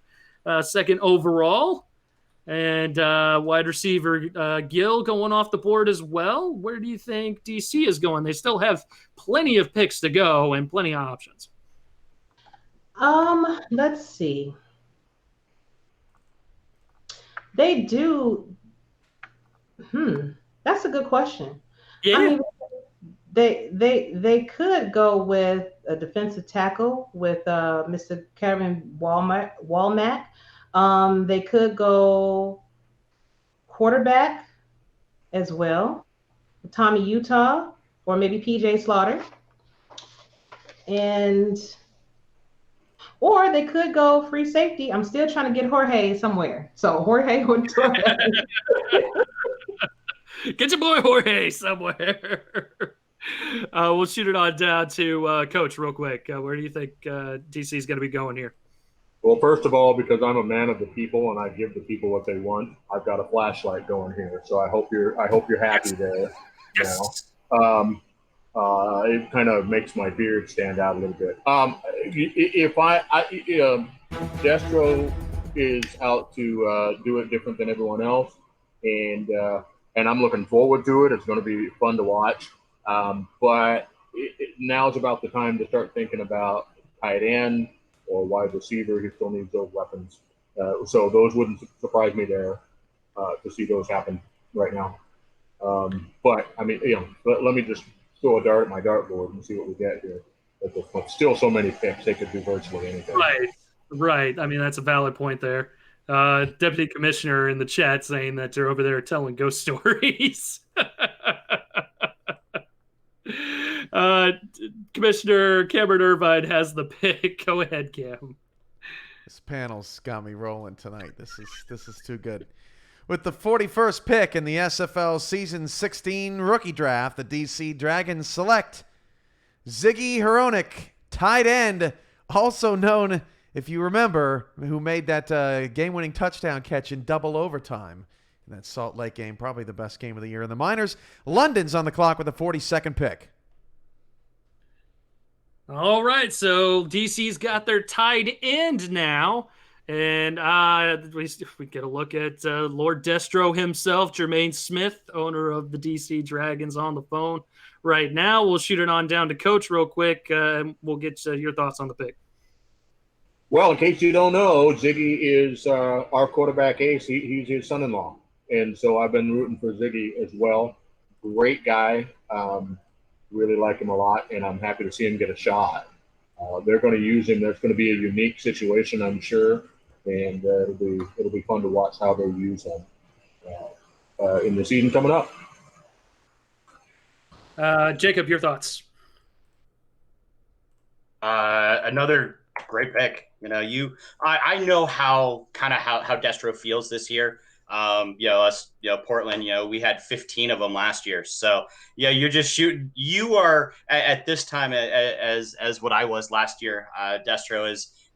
second overall. And wide receiver Gill going off the board as well. Where do you think DC is going? They still have plenty of picks to go and plenty of options. Let's see. They do. That's a good question. Yeah. I mean, they could go with a defensive tackle with Mr. Kevin Walmack. They could go quarterback as well, Tommy Utah, or maybe PJ Slaughter. Or they could go free safety. I'm still trying to get Jorge somewhere. So Jorge would Get your boy Jorge somewhere. We'll shoot it on down to Coach real quick. Where do you think DC is going to be going here? Well, first of all, because I'm a man of the people and I give the people what they want, I've got a flashlight going here. So I hope you're happy there. Yes. Now. It kind of makes my beard stand out a little bit. If Destro is out to do it different than everyone else, and I'm looking forward to it. It's going to be fun to watch. But now's about the time to start thinking about tight end or wide receiver. He still needs those weapons. So those wouldn't surprise me there to see those happen right now. But I mean, let me just throw a dart at my dartboard and see what we get here. But still so many picks, they could do virtually anything. Right. I mean, that's a valid point there. Deputy Commissioner in the chat saying that they're over there telling ghost stories. Commissioner Cameron Irvine has the pick. Go ahead, Cam. This panel's got me rolling tonight. This is too good. With the 41st pick in the SFL Season 16 rookie draft, the DC Dragons select Ziggy Hronik, tight end, also known, if you remember, who made that game-winning touchdown catch in double overtime in that Salt Lake game, probably the best game of the year in the minors. London's on the clock with the 42nd pick. All right, so DC's got their tight end now. And we get a look at Lord Destro himself, Jermaine Smith, owner of the DC Dragons, on the phone right now. We'll shoot it on down to Coach real quick. We'll get your thoughts on the pick. Well, in case you don't know, Ziggy is our quarterback ace. He's his son-in-law. And so I've been rooting for Ziggy as well. Great guy. Really like him a lot, and I'm happy to see him get a shot. They're going to use him. There's going to be a unique situation, I'm sure. And it'll be fun to watch how they use him in the season coming up. Jacob, your thoughts? Another great pick. I know how Destro feels this year. Portland, we had 15 of them last year. So you're just shooting. You are at this time as what I was last year. Destro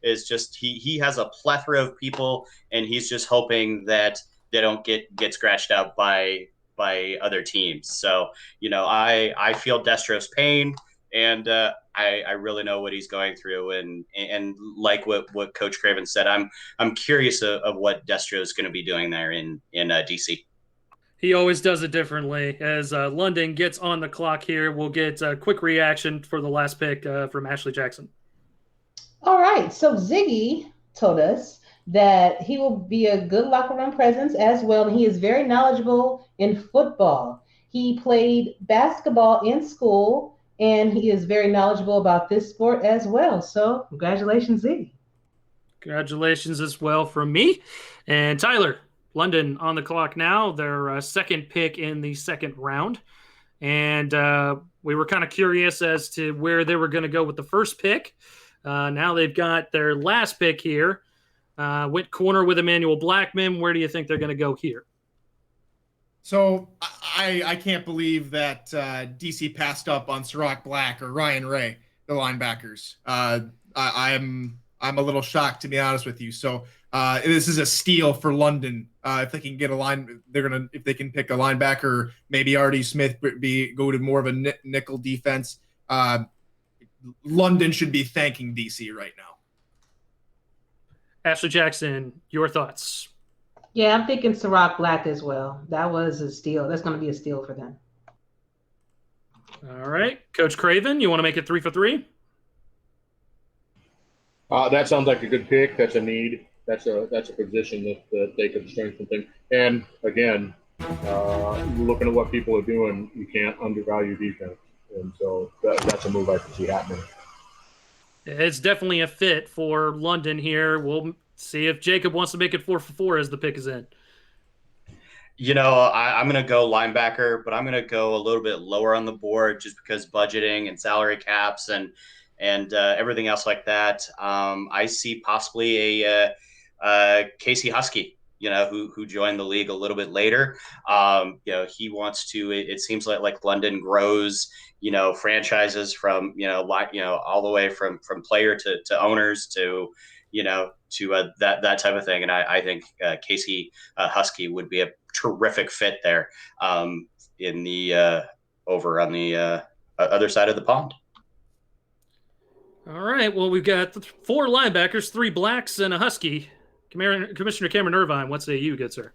is just he has a plethora of people, and he's just hoping that they don't get scratched out by other teams. So I feel Destro's pain, and I really know what he's going through, and like what Coach Craven said, I'm curious of what Destro is going to be doing there in DC. He always does it differently. As London gets on the clock here, we'll get a quick reaction for the last pick from Ashley Jackson. All right, so Ziggy told us that he will be a good locker room presence as well, and he is very knowledgeable in football. He played basketball in school, and he is very knowledgeable about this sport as well. So congratulations, Ziggy. Congratulations as well from me. And Tyler, London on the clock now, their second pick in the second round. And we were kind of curious as to where they were going to go with the first pick. Now they've got their last pick here. Went corner with Emmanuel Blackman. Where do you think they're going to go here? So I can't believe that DC passed up on Sirach Black or Ryan Ray, the linebackers. I'm a little shocked, to be honest with you. So this is a steal for London. If they can get if they can pick a linebacker, maybe Artie Smith go to more of a nickel defense. London should be thanking DC right now. Ashley Jackson, your thoughts? Yeah, I'm thinking Ciroc Black as well. That was a steal. That's going to be a steal for them. All right. Coach Craven, you want to make it 3 for 3? That sounds like a good pick. That's a need. That's a position that they could strengthen things. And again, looking at what people are doing, you can't undervalue defense. And so that's a move I can see happening. It's definitely a fit for London here. We'll see if Jacob wants to make it 4 for 4 as the pick is in. I'm going to go linebacker, but I'm going to go a little bit lower on the board just because budgeting and salary caps and everything else like that. I see possibly a Casey Husky, who joined the league a little bit later. He wants to. It seems like London grows, franchises from all the way from player to owners to that type of thing. And I think Casey Husky would be a terrific fit there in the over on the other side of the pond. All right. Well, we've got 4 linebackers, 3 blacks, and a Husky. Commissioner Cameron Irvine, what say you, good sir?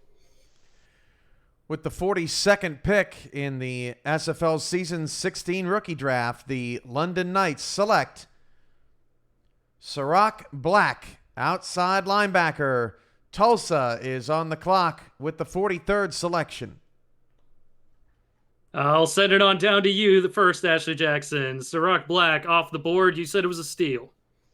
With the 42nd pick in the SFL Season 16 rookie draft, the London Knights select Ciroc Black, outside linebacker. Tulsa is on the clock with the 43rd selection. I'll send it on down to you, the first, Ashley Jackson. Ciroc Black off the board. You said it was a steal.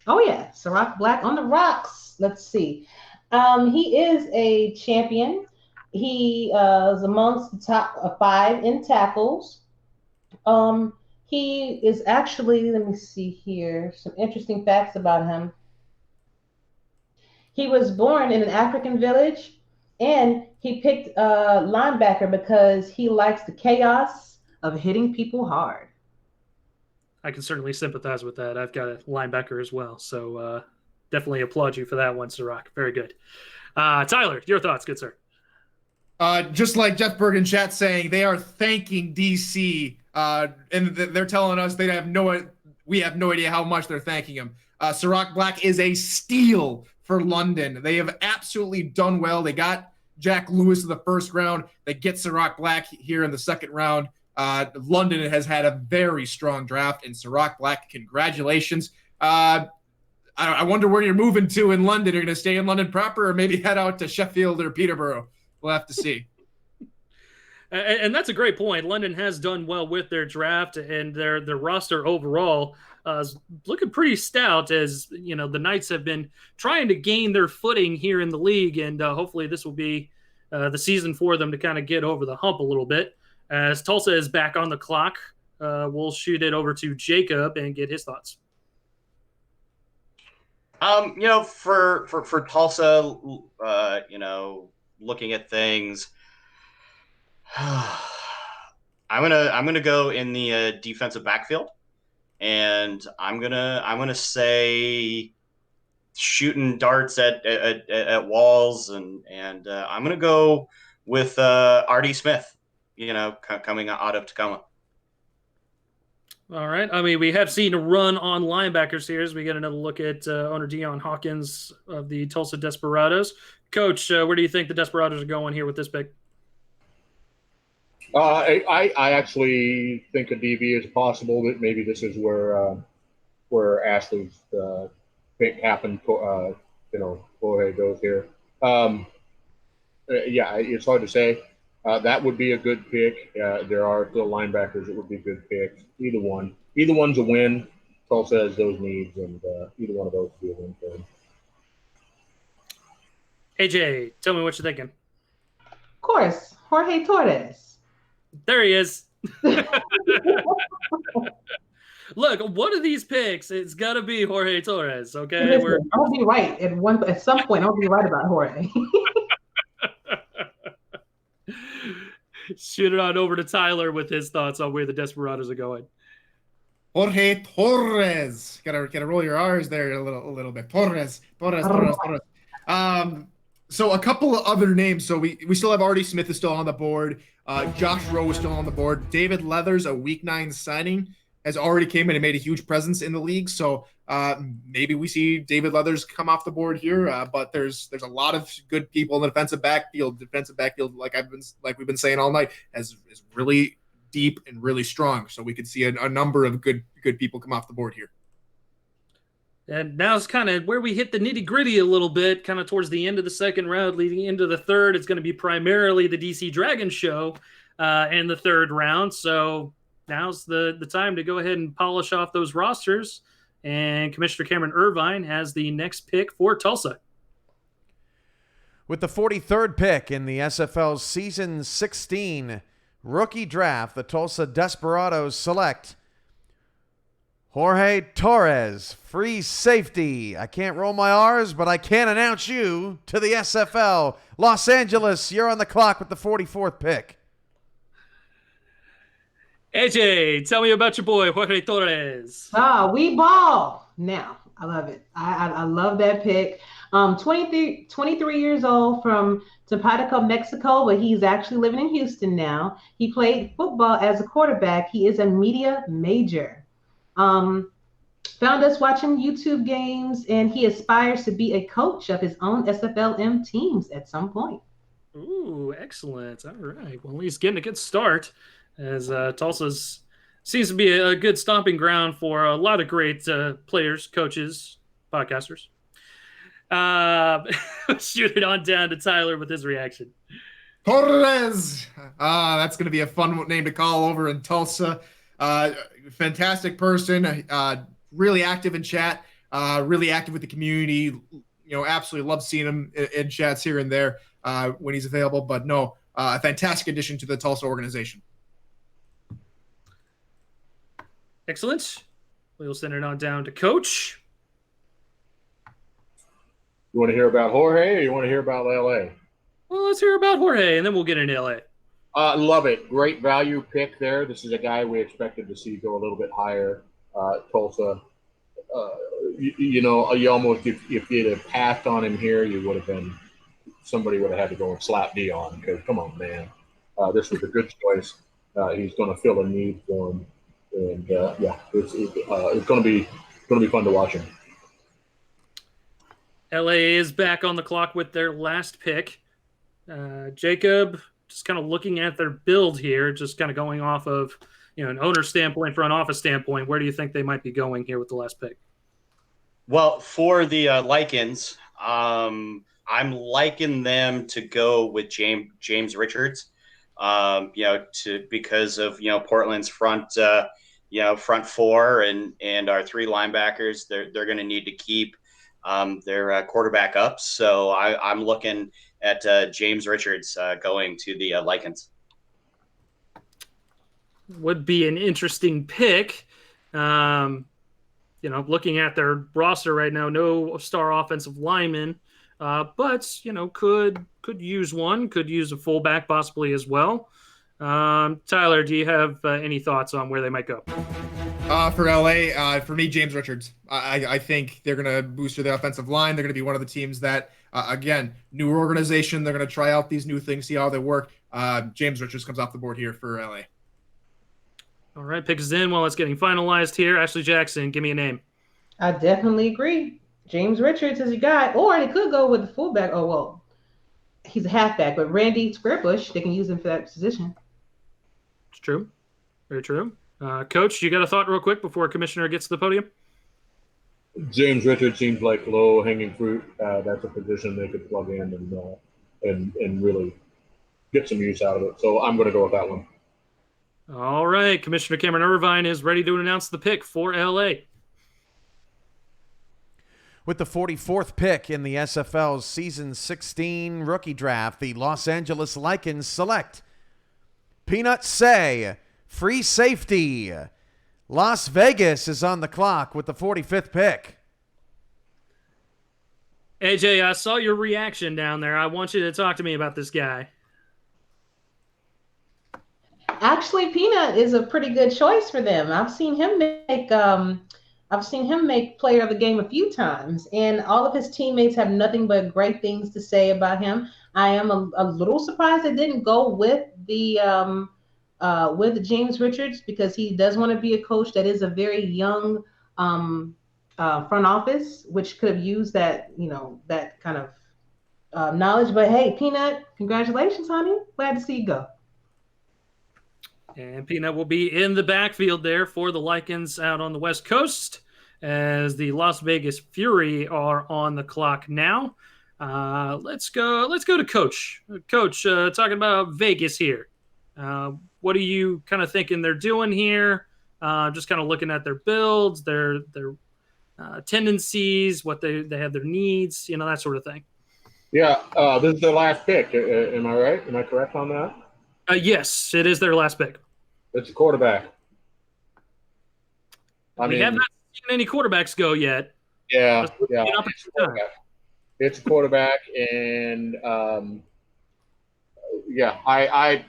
Oh, yeah. Ciroc Black on the rocks. Let's see. He is a champion. He is amongst the top 5 in tackles. He is actually, let me see here, some interesting facts about him. He was born in an African village, and he picked linebacker because he likes the chaos of hitting people hard. I can certainly sympathize with that. I've got a linebacker as well, so definitely applaud you for that one, Ciroc. Very good. Tyler, your thoughts, good sir. Just like Jeff Berg in chat saying, they are thanking DC, and they're telling us we have no idea how much they're thanking him. Ciroc Black is a steal for London. They have absolutely done well. They got Jack Lewis in the first round. They get Ciroc Black here in the second round. London has had a very strong draft, and Ciroc Black, congratulations. I wonder where you're moving to in London. You're going to stay in London proper or maybe head out to Sheffield or Peterborough? We'll have to see. And that's a great point. London has done well with their draft, and their roster overall is looking pretty stout as, the Knights have been trying to gain their footing here in the league, and hopefully this will be the season for them to kind of get over the hump a little bit. As Tulsa is back on the clock, we'll shoot it over to Jacob and get his thoughts. For Tulsa, looking at things, I'm gonna go in the defensive backfield, and I'm gonna say shooting darts at walls, and I'm gonna go with R.D. Smith, coming out of Tacoma. All right. I mean, we have seen a run on linebackers here as we get another look at owner Deion Hawkins of the Tulsa Desperados. Coach, where do you think the Desperados are going here with this pick? I actually think a DB is possible. That maybe this is where Ashley's pick happened. Jorge goes here. It's hard to say. That would be a good pick. There are still linebackers that would be good picks. Either one's a win. Tulsa has those needs, and either one of those would be a win for him. AJ, tell me what you're thinking. Of course, Jorge Torres. There he is. Look, one of these picks, it's got to be Jorge Torres, okay? I'll be right at some point. I'll be right about Jorge. Shoot it on over to Tyler with his thoughts on where the Desperados are going. Jorge Torres. Gotta roll your R's there a little bit. Torres. So a couple of other names. So we still have R.D. Smith is still on the board. Josh Rowe is still on the board. David Leathers, a week 9 signing. has already came in and made a huge presence in the league. So maybe we see David Leathers come off the board here. But there's a lot of good people in the defensive backfield. Defensive backfield, like we've been saying all night, is really deep and really strong. So we could see a number of good people come off the board here. And now it's kind of where we hit the nitty gritty a little bit, kind of towards the end of the second round, leading into the third. It's going to be primarily the DC Dragon show in the third round. So now's the time to go ahead and polish off those rosters. And Commissioner Cameron Irvine has the next pick for Tulsa. With the 43rd pick in the SFL's Season 16 rookie draft, the Tulsa Desperados select Jorge Torres, free safety. I can't roll my R's, but I can announce you to the SFL. Los Angeles, you're on the clock with the 44th pick. AJ, tell me about your boy, Jorge Torres. We ball. Now, I love it. I love that pick. 23 years old from Tepatico, Mexico, but he's actually living in Houston now. He played football as a quarterback. He is a media major. Found us watching YouTube games, and he aspires to be a coach of his own SFLM teams at some point. Ooh, excellent. All right. Well, he's getting a good start, as Tulsa's seems to be a good stomping ground for a lot of great players, coaches, podcasters. Shoot it on down to Tyler with his reaction. Torres! That's going to be a fun name to call over in Tulsa. Fantastic person, really active in chat, really active with the community. Absolutely love seeing him in chats here and there when he's available. But no, a fantastic addition to the Tulsa organization. Excellent. We'll send it on down to Coach. You want to hear about Jorge, or you want to hear about LA? Well, let's hear about Jorge, and then we'll get into LA. Love it. Great value pick there. This is a guy we expected to see go a little bit higher. Tulsa, you almost, if you'd have passed on him here, you would have been, somebody would have had to go and slap D on, because come on, man. This was a good choice. He's going to fill a need for him. And it's going to be fun to watch him. LA is back on the clock with their last pick. Jacob, just kind of looking at their build here, just kind of going off of an owner standpoint, front office standpoint, where do you think they might be going here with the last pick? Well, for the Lycans, I'm liking them to go with James Richards. Because of Portland's front four and our three linebackers, they're going to need to keep their quarterback up. So I'm looking at James Richards going to the Lycans. Would be an interesting pick. Looking at their roster right now, no star offensive lineman, but could use one, could use a fullback possibly as well. Tyler, do you have any thoughts on where they might go? For LA, for me, James Richards. I think they're going to boost their offensive line. They're going to be one of the teams that, again, newer organization. They're going to try out these new things, see how they work. James Richards comes off the board here for LA. All right, pick is in while it's getting finalized here. Ashley Jackson, give me a name. I definitely agree. James Richards is your guy. Or they could go with the fullback. Oh, well, he's a halfback, but Randy Squarebush, they can use him for that position. It's true. Very true. Coach, you got a thought real quick before Commissioner gets to the podium? James Richards seems like low-hanging fruit. That's a position they could plug in and really get some use out of it. So I'm going to go with that one. All right. Commissioner Cameron Irvine is ready to announce the pick for LA. With the 44th pick in the SFL's Season 16 rookie draft, the Los Angeles Lycans select Peanut Say, free safety. Las Vegas is on the clock with the 45th pick. AJ, I saw your reaction down there. I want you to talk to me about this guy. Actually, Peanut is a pretty good choice for them. I've seen him make player of the game a few times, and all of his teammates have nothing but great things to say about him. I am a little surprised they didn't go with the with James Richards because he does want to be a coach that is a very young front office, which could have used that, that kind of knowledge. But hey, Peanut, congratulations, honey. Glad to see you go. And Peanut will be in the backfield there for the Lycans out on the West Coast as the Las Vegas Fury are on the clock now. Let's go to Coach. Coach, talking about Vegas here. What are you kind of thinking they're doing here? Just kind of looking at their builds, their tendencies, what they have their needs, that sort of thing. Yeah, this is their last pick. Am I right? Am I correct on that? Yes, it is their last pick. It's a quarterback. We have not seen any quarterbacks go yet. Yeah. It's a quarterback, and I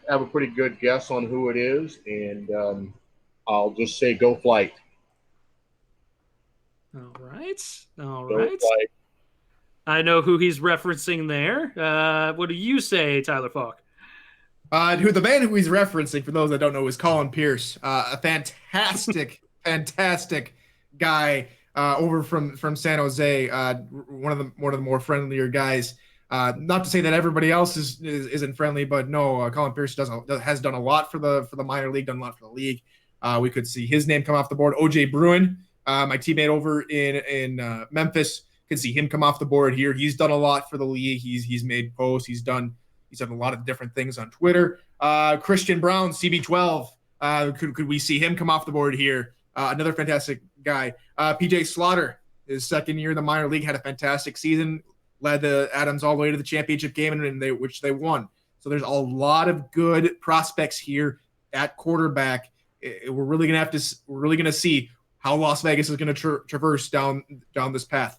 have a pretty good guess on who it is, and I'll just say go Flight. All right. Flight. I know who he's referencing there. What do you say, Tyler Falk? The man who he's referencing, for those that don't know, is Colin Pierce. A fantastic guy over from San Jose. One of the more friendlier guys. Not to say that everybody else isn't friendly, but no, Colin Pierce has done a lot for the minor league, done a lot for the league. We could see his name come off the board. OJ Bruin, my teammate over in Memphis, could see him come off the board here. He's done a lot for the league. He's made posts. He's done a lot of different things on Twitter. Christian Brown, CB12. Could we see him come off the board here? Another fantastic guy. PJ Slaughter, his second year in the minor league, had a fantastic season. Led the Adams all the way to the championship game, which they won. So there's a lot of good prospects here at quarterback. We're really gonna see how Las Vegas is gonna traverse down this path.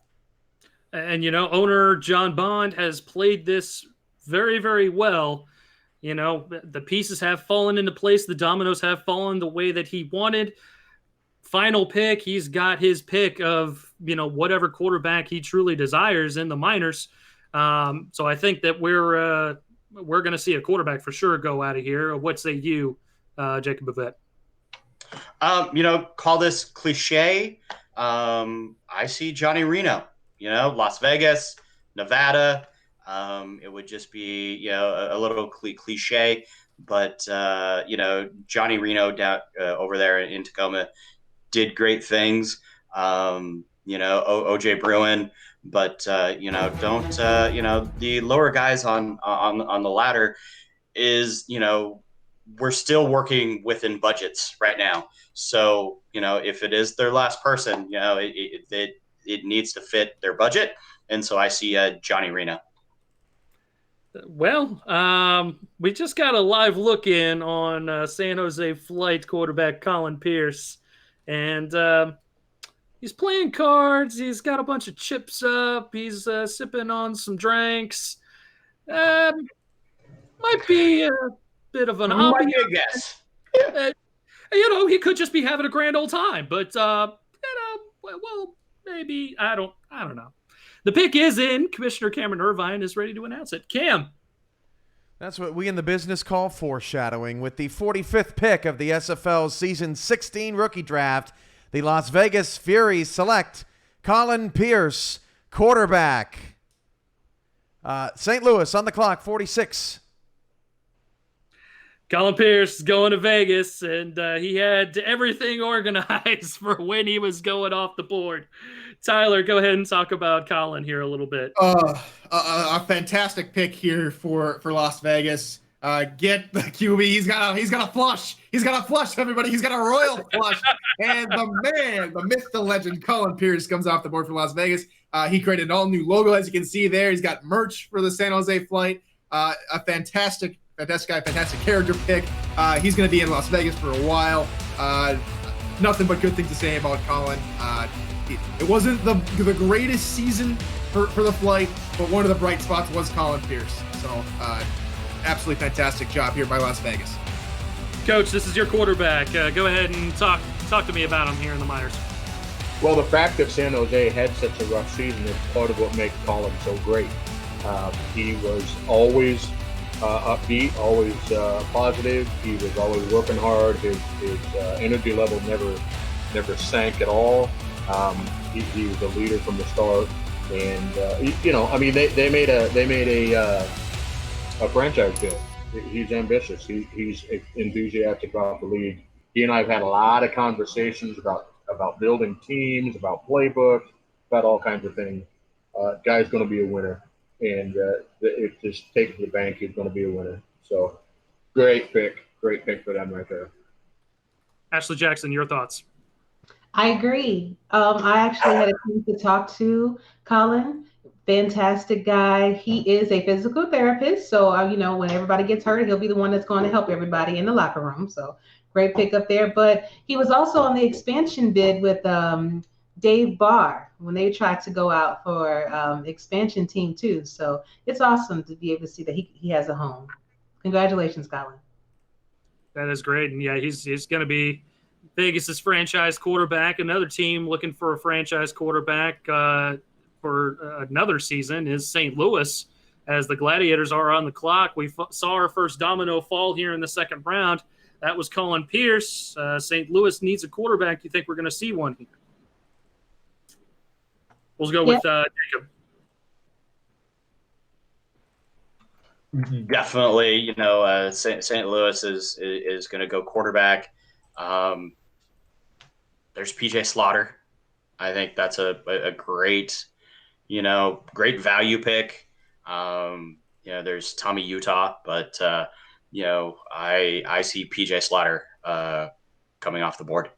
And owner John Bond has played this very, very well. The pieces have fallen into place. The dominoes have fallen the way that he wanted. Final pick, he's got his pick of, whatever quarterback he truly desires in the minors. So I think that we're going to see a quarterback for sure go out of here. What say you, Jacob Bavette? Call this cliche. I see Johnny Reno, Las Vegas, Nevada. It would just be, a little cliche, but, Johnny Reno down over there in Tacoma did great things. OJ Bruin, but, don't, the lower guys on the ladder is, we're still working within budgets right now. So, if it is their last person, it needs to fit their budget. And so I see Johnny Reno. Well, we just got a live look in on San Jose Flight quarterback Colin Pierce, and he's playing cards. He's got a bunch of chips up. He's sipping on some drinks. Might be a bit of an might be a guess. He could just be having a grand old time, but well, maybe I don't know. The pick is in. Commissioner Cameron Irvine is ready to announce it. Cam. That's what we in the business call foreshadowing. With the 45th pick of the SFL's Season 16 rookie draft, the Las Vegas Fury select Colin Pierce, quarterback. St. Louis on the clock, 46. Colin Pierce going to Vegas, and he had everything organized for when he was going off the board. Tyler, go ahead and talk about Colin here a little bit. A fantastic pick here for Las Vegas. Get the QB. He's got a flush. He's got a flush, everybody. He's got a royal flush. And the myth, the legend, Colin Pierce comes off the board for Las Vegas. He created an all-new logo, as you can see there. He's got merch for the San Jose Flight. A fantastic guy, fantastic character pick. He's going to be in Las Vegas for a while. Nothing but good things to say about Colin. It wasn't the greatest season for the Flight, but one of the bright spots was Colin Pierce. So, absolutely fantastic job here by Las Vegas. Coach, this is your quarterback. Go ahead and talk to me about him here in the minors. Well, the fact that San Jose had such a rough season is part of what makes Colin so great. He was always upbeat, always positive. He was always working hard. His energy level never sank at all. He was a leader from the start, and they made a franchise deal. He's ambitious. He's enthusiastic about the league. He and I have had a lot of conversations about building teams, about playbooks, about all kinds of things. Guy's going to be a winner, and if just take it to the bank, he's going to be a winner. So, great pick for them right there. Ashley Jackson, your thoughts? I agree. I actually had a chance to talk to Colin. Fantastic guy. He is a physical therapist. So, when everybody gets hurt, he'll be the one that's going to help everybody in the locker room. So, great pick up there. But he was also on the expansion bid with Dave Barr when they tried to go out for expansion team too. So, it's awesome to be able to see that he has a home. Congratulations, Colin. That is great. And yeah, he's going to be Vegas's franchise quarterback. Another team looking for a franchise quarterback for another season is St. Louis, as the Gladiators are on the clock. We saw our first domino fall here in the second round. That was Colin Pierce. St. Louis needs a quarterback. You think we're going to see one here? We'll go with Jacob. Definitely, St. Louis is going to go quarterback. There's PJ Slaughter. I think that's a great, great value pick. There's Tommy Utah, but I see PJ Slaughter coming off the board.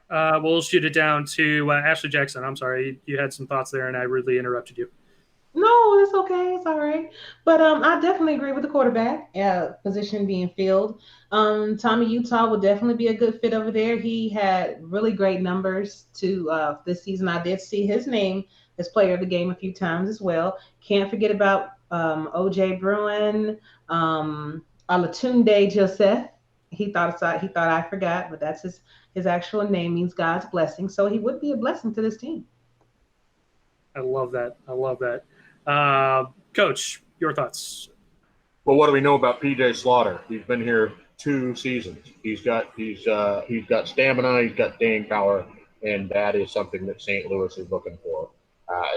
We'll shoot it down to Ashley Jackson. I'm sorry, you had some thoughts there, and I rudely interrupted you. No, it's okay. It's all right. But I definitely agree with the quarterback position being filled. Tommy Utah would definitely be a good fit over there. He had really great numbers this season. I did see his name as player of the game a few times as well. Can't forget about OJ Bruin, Alatunde Joseph. He thought I forgot, but that's his actual name, means God's blessing. So he would be a blessing to this team. I love that. Coach, your thoughts? Well, what do we know about PJ Slaughter? He's been here 2 seasons. He's got stamina, he's got staying power, and that is something that St. Louis is looking for.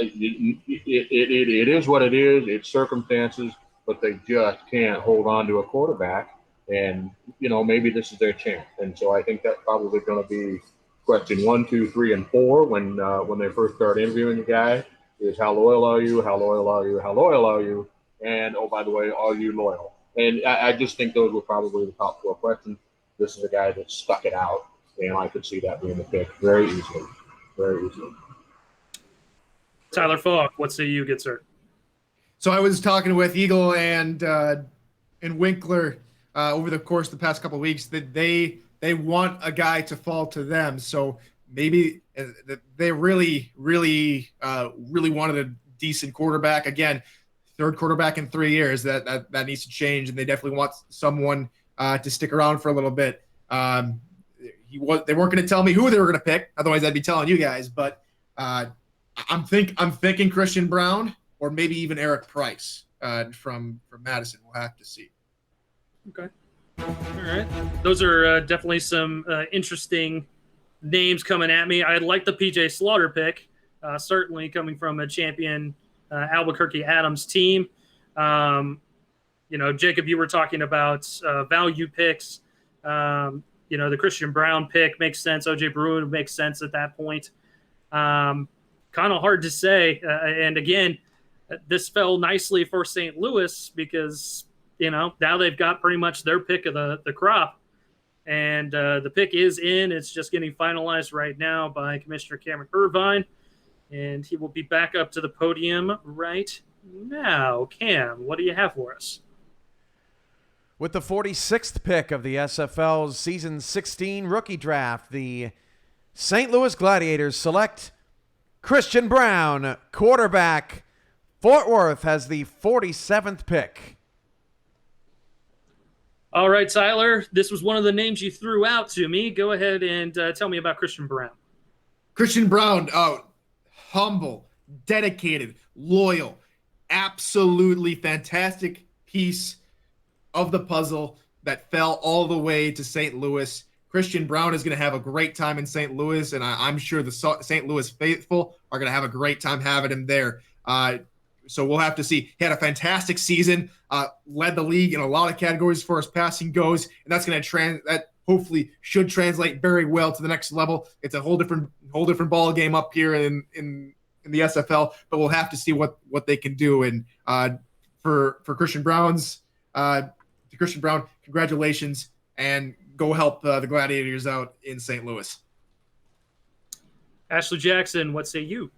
It is what it is. It's circumstances, but they just can't hold on to a quarterback. And maybe this is their chance. And so I think that's probably going to be question 1, 2, 3, and 4 when they first start interviewing the guy. Is how loyal are you? How loyal are you? How loyal are you? And, oh, by the way, are you loyal? And I just think those were probably the top 4 questions. This is a guy that stuck it out, and I could see that being the pick very easily. Very easily. Tyler Falk, what say you, good sir? So I was talking with Eagle and Winkler over the course of the past couple of weeks that they want a guy to fall to them. So maybe they really wanted a decent quarterback. Again, 3rd quarterback in 3 years. That needs to change, and they definitely want someone to stick around for a little bit. They weren't going to tell me who they were going to pick, otherwise I'd be telling you guys. But I'm thinking Christian Brown or maybe even Eric Price from Madison. We'll have to see. Okay. All right. Those are definitely some interesting names coming at me. I like the PJ Slaughter pick, certainly coming from a champion Albuquerque Adams team. Jacob, you were talking about value picks. The Christian Brown pick makes sense. OJ Bruin makes sense at that point. Kind of hard to say. And again, this fell nicely for St. Louis because, now they've got pretty much their pick of the crop. And the pick is in. It's just getting finalized right now by Commissioner Cameron Irvine. And he will be back up to the podium right now. Cam, what do you have for us? With the 46th pick of the SFL's Season 16 rookie draft, the St. Louis Gladiators select Christian Brown, quarterback. Fort Worth has the 47th pick. All right, Tyler, this was one of the names you threw out to me. Go ahead and tell me about Christian Brown. Christian Brown, humble, dedicated, loyal, absolutely fantastic piece of the puzzle that fell all the way to St. Louis. Christian Brown is going to have a great time in St. Louis, and I'm sure the St. Louis faithful are going to have a great time having him there. So we'll have to see. He had a fantastic season, led the league in a lot of categories as far as passing goes, and that's going to that hopefully should translate very well to the next level. It's a whole different ball game up here in the SFL, but we'll have to see what they can do. And for Christian Brown, congratulations, and go help the Gladiators out in St. Louis. Ashley Jackson, what say you?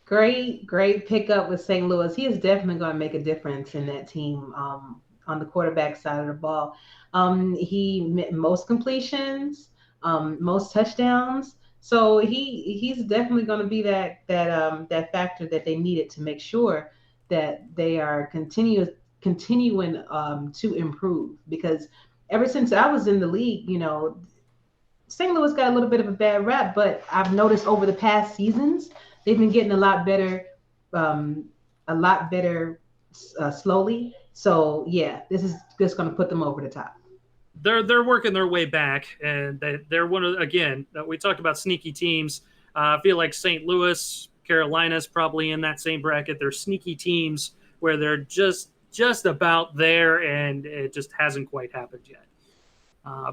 Great pickup with St. Louis. He is definitely going to make a difference in that team on the quarterback side of the ball. He most completions, most touchdowns. So he's definitely going to be that factor that they needed to make sure that they are continuing to improve. Because ever since I was in the league, St. Louis got a little bit of a bad rap, but I've noticed over the past seasons they've been getting a lot better slowly. So yeah, this is just going to put them over the top. They're working their way back, and they're one of, again, we talked about sneaky teams. I feel like St. Louis, Carolina's probably in that same bracket. They're sneaky teams where they're just about there, and it just hasn't quite happened yet.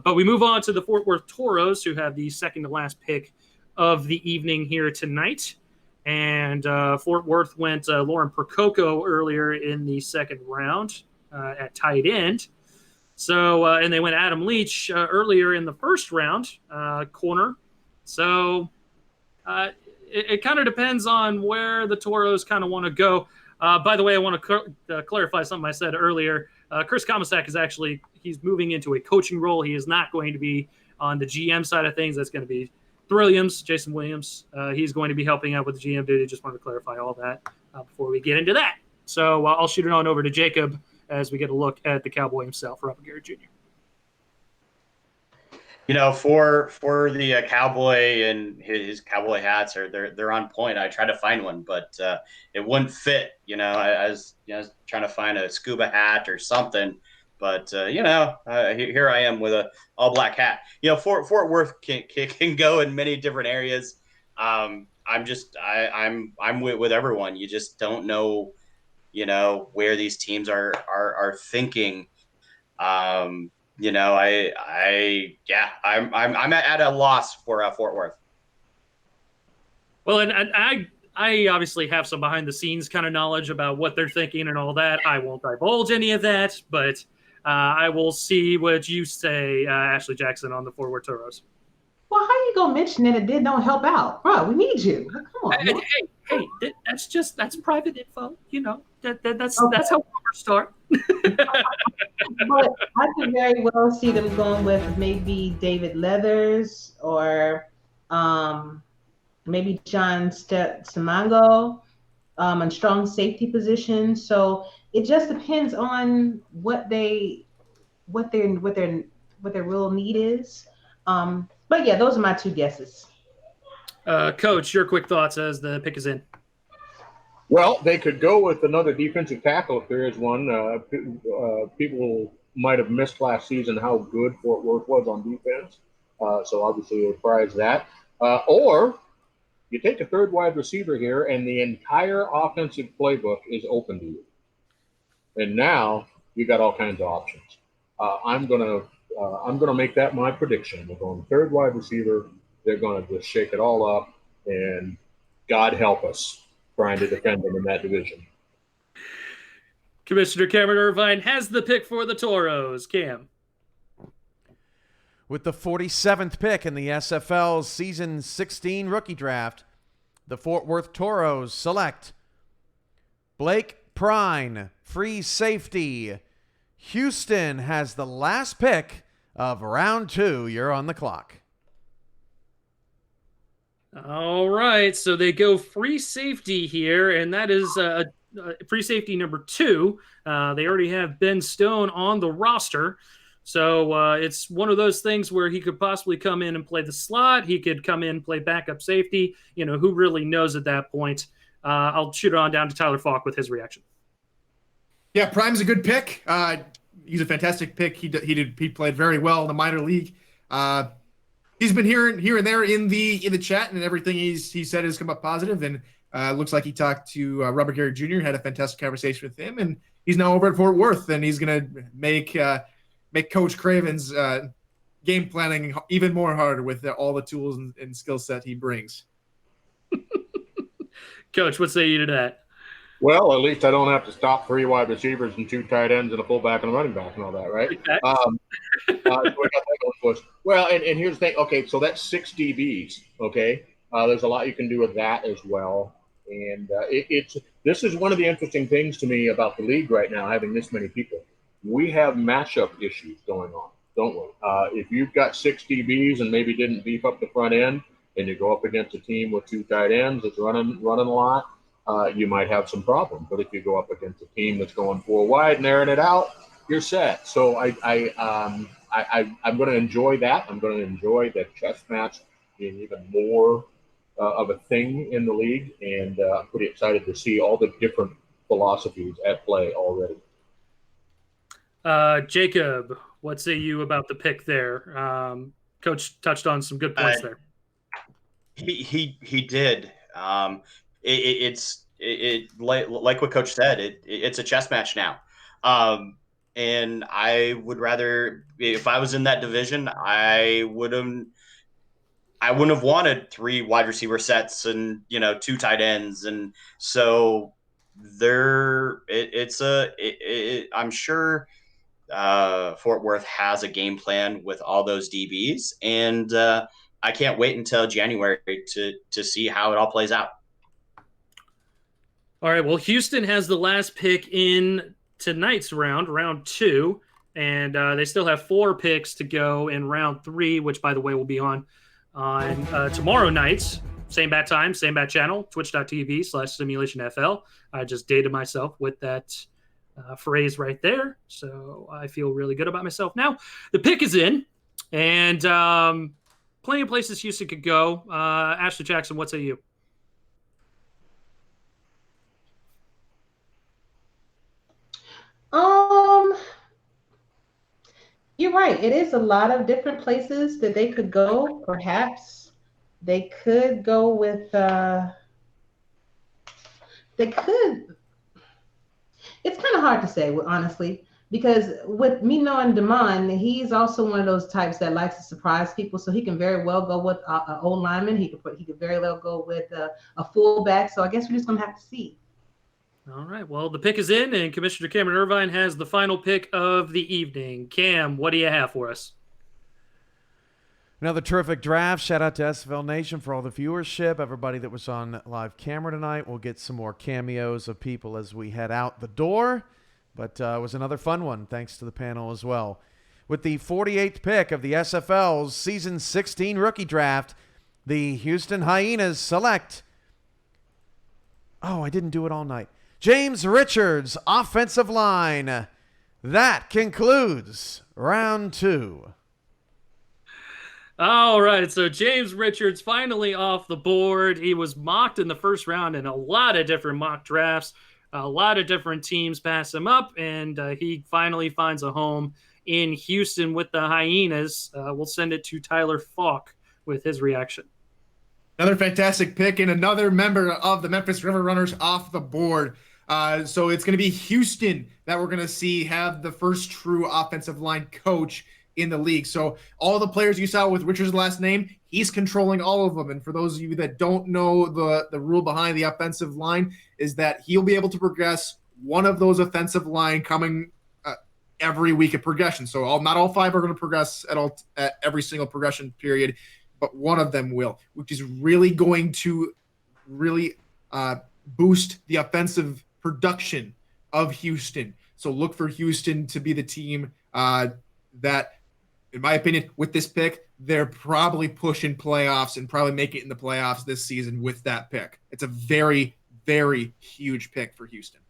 But we move on to the Fort Worth Toros, who have the second to last pick of the evening here tonight. And Fort Worth went Lauren Prococo earlier in the second round at tight end. So, and they went Adam Leach earlier in the first round, corner. So it kind of depends on where the Toros kind of want to go. By the way, I want to clarify something I said earlier. Chris Komisak he's moving into a coaching role. He is not going to be on the GM side of things. That's going to be Jason Williams. He's going to be helping out with the GM duty. Just wanted to clarify all that before we get into that. So I'll shoot it on over to Jacob as we get a look at the Cowboy himself, Robert Garrett Jr. For the Cowboy and his Cowboy hats, they're on point. I tried to find one, but it wouldn't fit. I was trying to find a scuba hat or something, but here I am with a all black hat. Fort Worth can go in many different areas. I'm with everyone. You just don't know, where these teams are thinking. I'm at a loss for Fort Worth. Well, and I obviously have some behind the scenes kind of knowledge about what they're thinking and all that. I won't divulge any of that, but I will see what you say, Ashley Jackson, on the Fort Worth Toros. Well, how you gonna mention it and then don't help out, bro? We need you. Come on. Hey, that's private info. That's how we start. But I could very well see them going with maybe David Leathers or maybe John Simango on strong safety position. So it just depends on what their real need is. But yeah, those are my two guesses. Coach, your quick thoughts as the pick is in. Well, they could go with another defensive tackle if there is one. People might have missed last season how good Fort Worth was on defense. So obviously they prize that. Or you take a third wide receiver here and the entire offensive playbook is open to you. And now you got all kinds of options. I'm gonna make that my prediction. They're going third wide receiver. They're going to just shake it all up, and God help us trying to defend them in that division. Commissioner Cameron Irvine has the pick for the Toros. Cam. With the 47th pick in the SFL's Season 16 rookie draft, the Fort Worth Toros select Blake Prine, free safety. Houston has the last pick of round 2. You're on the clock. All right, so they go free safety here, and that is free safety number 2. They already have Ben Stone on the roster, so it's one of those things where he could possibly come in and play the slot. He could come in and play backup safety. Who really knows at that point? I'll shoot it on down to Tyler Falk with his reaction. Yeah, Prime's a good pick. He's a fantastic pick. He played very well in the minor league. He's been here and there in the chat, and everything he said has come up positive. And looks like he talked to Robert Gary Jr. had a fantastic conversation with him, and he's now over at Fort Worth, and he's gonna make Coach Craven's game planning even more harder with all the tools and skill set he brings. Coach, what say you to that? Well, at least I don't have to stop 3 wide receivers and 2 tight ends and a fullback and a running back and all that, right? So we got that going for us. Well, and here's the thing. Okay, so that's 6 DBs. Okay, there's a lot you can do with that as well. And this is one of the interesting things to me about the league right now, having this many people. We have matchup issues going on, don't we? If you've got 6 DBs and maybe didn't beef up the front end, and you go up against a team with 2 tight ends that's running a lot, you might have some problems. But if you go up against a team that's going 4 wide and airing it out, you're set. So I'm going to enjoy that. I'm going to enjoy the chess match being even more of a thing in the league, and I'm pretty excited to see all the different philosophies at play already. Jacob, what say you about the pick there? Coach touched on some good points there. He did. It's like what Coach said. It's a chess match now, and I would rather, if I was in that division, I wouldn't have wanted 3 wide receiver sets and 2 tight ends, and so I'm sure Fort Worth has a game plan with all those DBs, and I can't wait until January to see how it all plays out. All right, well, Houston has the last pick in tonight's round 2, and they still have 4 picks to go in round 3, which, by the way, will be on tomorrow night. Same bat time, same bat channel, twitch.tv/SimulationFL. I just dated myself with that phrase right there, so I feel really good about myself now. The pick is in, and plenty of places Houston could go. Ashley Jackson, what say you? You're right. It is a lot of different places that they could go. Perhaps they could go with they could. It's kind of hard to say, honestly, because with me knowing Damon, he's also one of those types that likes to surprise people. So he can very well go with an old lineman. He could very well go with a fullback. So I guess we're just gonna have to see. All right. Well, the pick is in, and Commissioner Cameron Irvine has the final pick of the evening. Cam, what do you have for us? Another terrific draft. Shout out to SFL Nation for all the viewership. Everybody that was on live camera tonight. We'll get some more cameos of people as we head out the door. But it was another fun one, thanks to the panel as well. With the 48th pick of the SFL's Season 16 rookie draft, the Houston Hyenas select... Oh, I didn't do it all night. James Richards, offensive line. That concludes round 2. All right, so James Richards finally off the board. He was mocked in the first round in a lot of different mock drafts. A lot of different teams pass him up, and he finally finds a home in Houston with the Hyenas. We'll send it to Tyler Falk with his reaction. Another fantastic pick and another member of the Memphis River Runners off the board. So it's going to be Houston that we're going to see have the first true offensive line coach in the league. So all the players you saw with Richard's last name, he's controlling all of them. And for those of you that don't know, the rule behind the offensive line is that he'll be able to progress one of those offensive line coming every week of progression. So not all 5 are going to progress at every single progression period, but one of them will, which is really going to boost the offensive production of Houston. So look for Houston to be the team that, in my opinion, with this pick, they're probably pushing playoffs and probably make it in the playoffs this season with that pick. It's a very, very huge pick for Houston.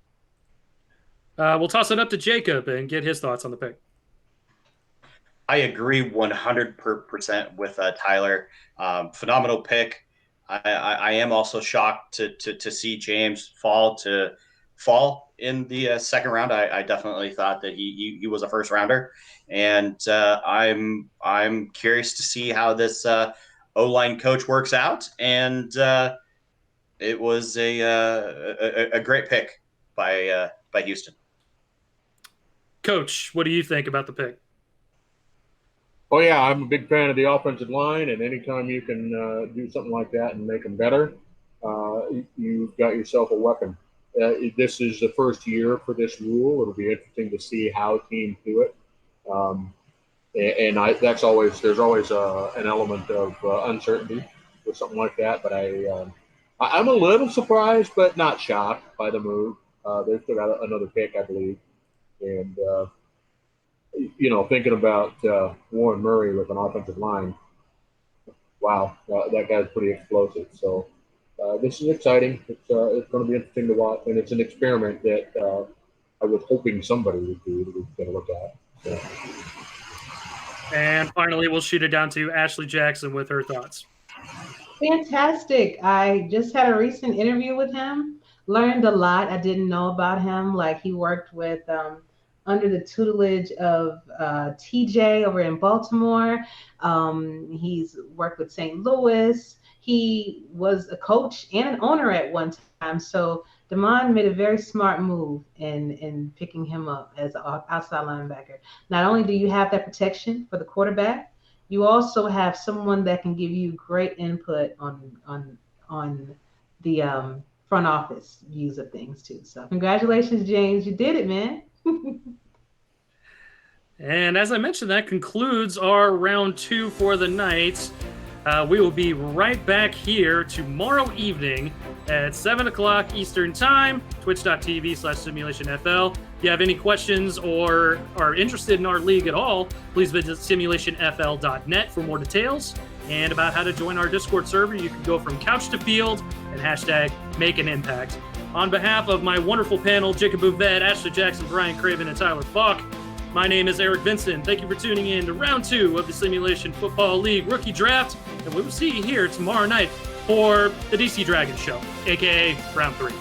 We'll toss it up to Jacob and get his thoughts on the pick. I agree 100% with Tyler. Phenomenal pick. I am also shocked to see James fall to fall in the second round. I definitely thought that he was a first rounder, and I'm curious to see how this O-line coach works out. And it was a great pick by Houston. Coach, what do you think about the pick? Oh yeah, I'm a big fan of the offensive line, and anytime you can do something like that and make them better, you've got yourself a weapon. This is the first year for this rule. It'll be interesting to see how teams do it. There's always an element of uncertainty with something like that. But I'm a little surprised, but not shocked by the move. They've still got another pick, I believe, and thinking about Warren Murray with an offensive line, wow, that guy's pretty explosive. So this is exciting. It's going to be interesting to watch, and it's an experiment that I was hoping somebody would do that we could get a look at. So. And finally, we'll shoot it down to Ashley Jackson with her thoughts. Fantastic. I just had a recent interview with him. Learned a lot I didn't know about him. Like he worked with under the tutelage of TJ over in Baltimore. He's worked with St. Louis. He was a coach and an owner at one time. So Damon made a very smart move in picking him up as an outside linebacker. Not only do you have that protection for the quarterback, you also have someone that can give you great input on the front office views of things too. So congratulations, James. You did it, man. And as I mentioned, that concludes our round 2 for the night. We will be right back here tomorrow evening at 7 o'clock Eastern Time, twitch.tv/SimulationFL. If you have any questions or are interested in our league at all, please visit simulationfl.net for more details. And about how to join our Discord server, you can go from couch to field and hashtag make an impact. On behalf of my wonderful panel, Jacob Bouvet, Ashley Jackson, Brian Craven, and Tyler Falk, my name is Eric Vinson. Thank you for tuning in to round 2 of the Simulation Football League Rookie Draft. And we will see you here tomorrow night for the DC Dragon Show, aka round 3.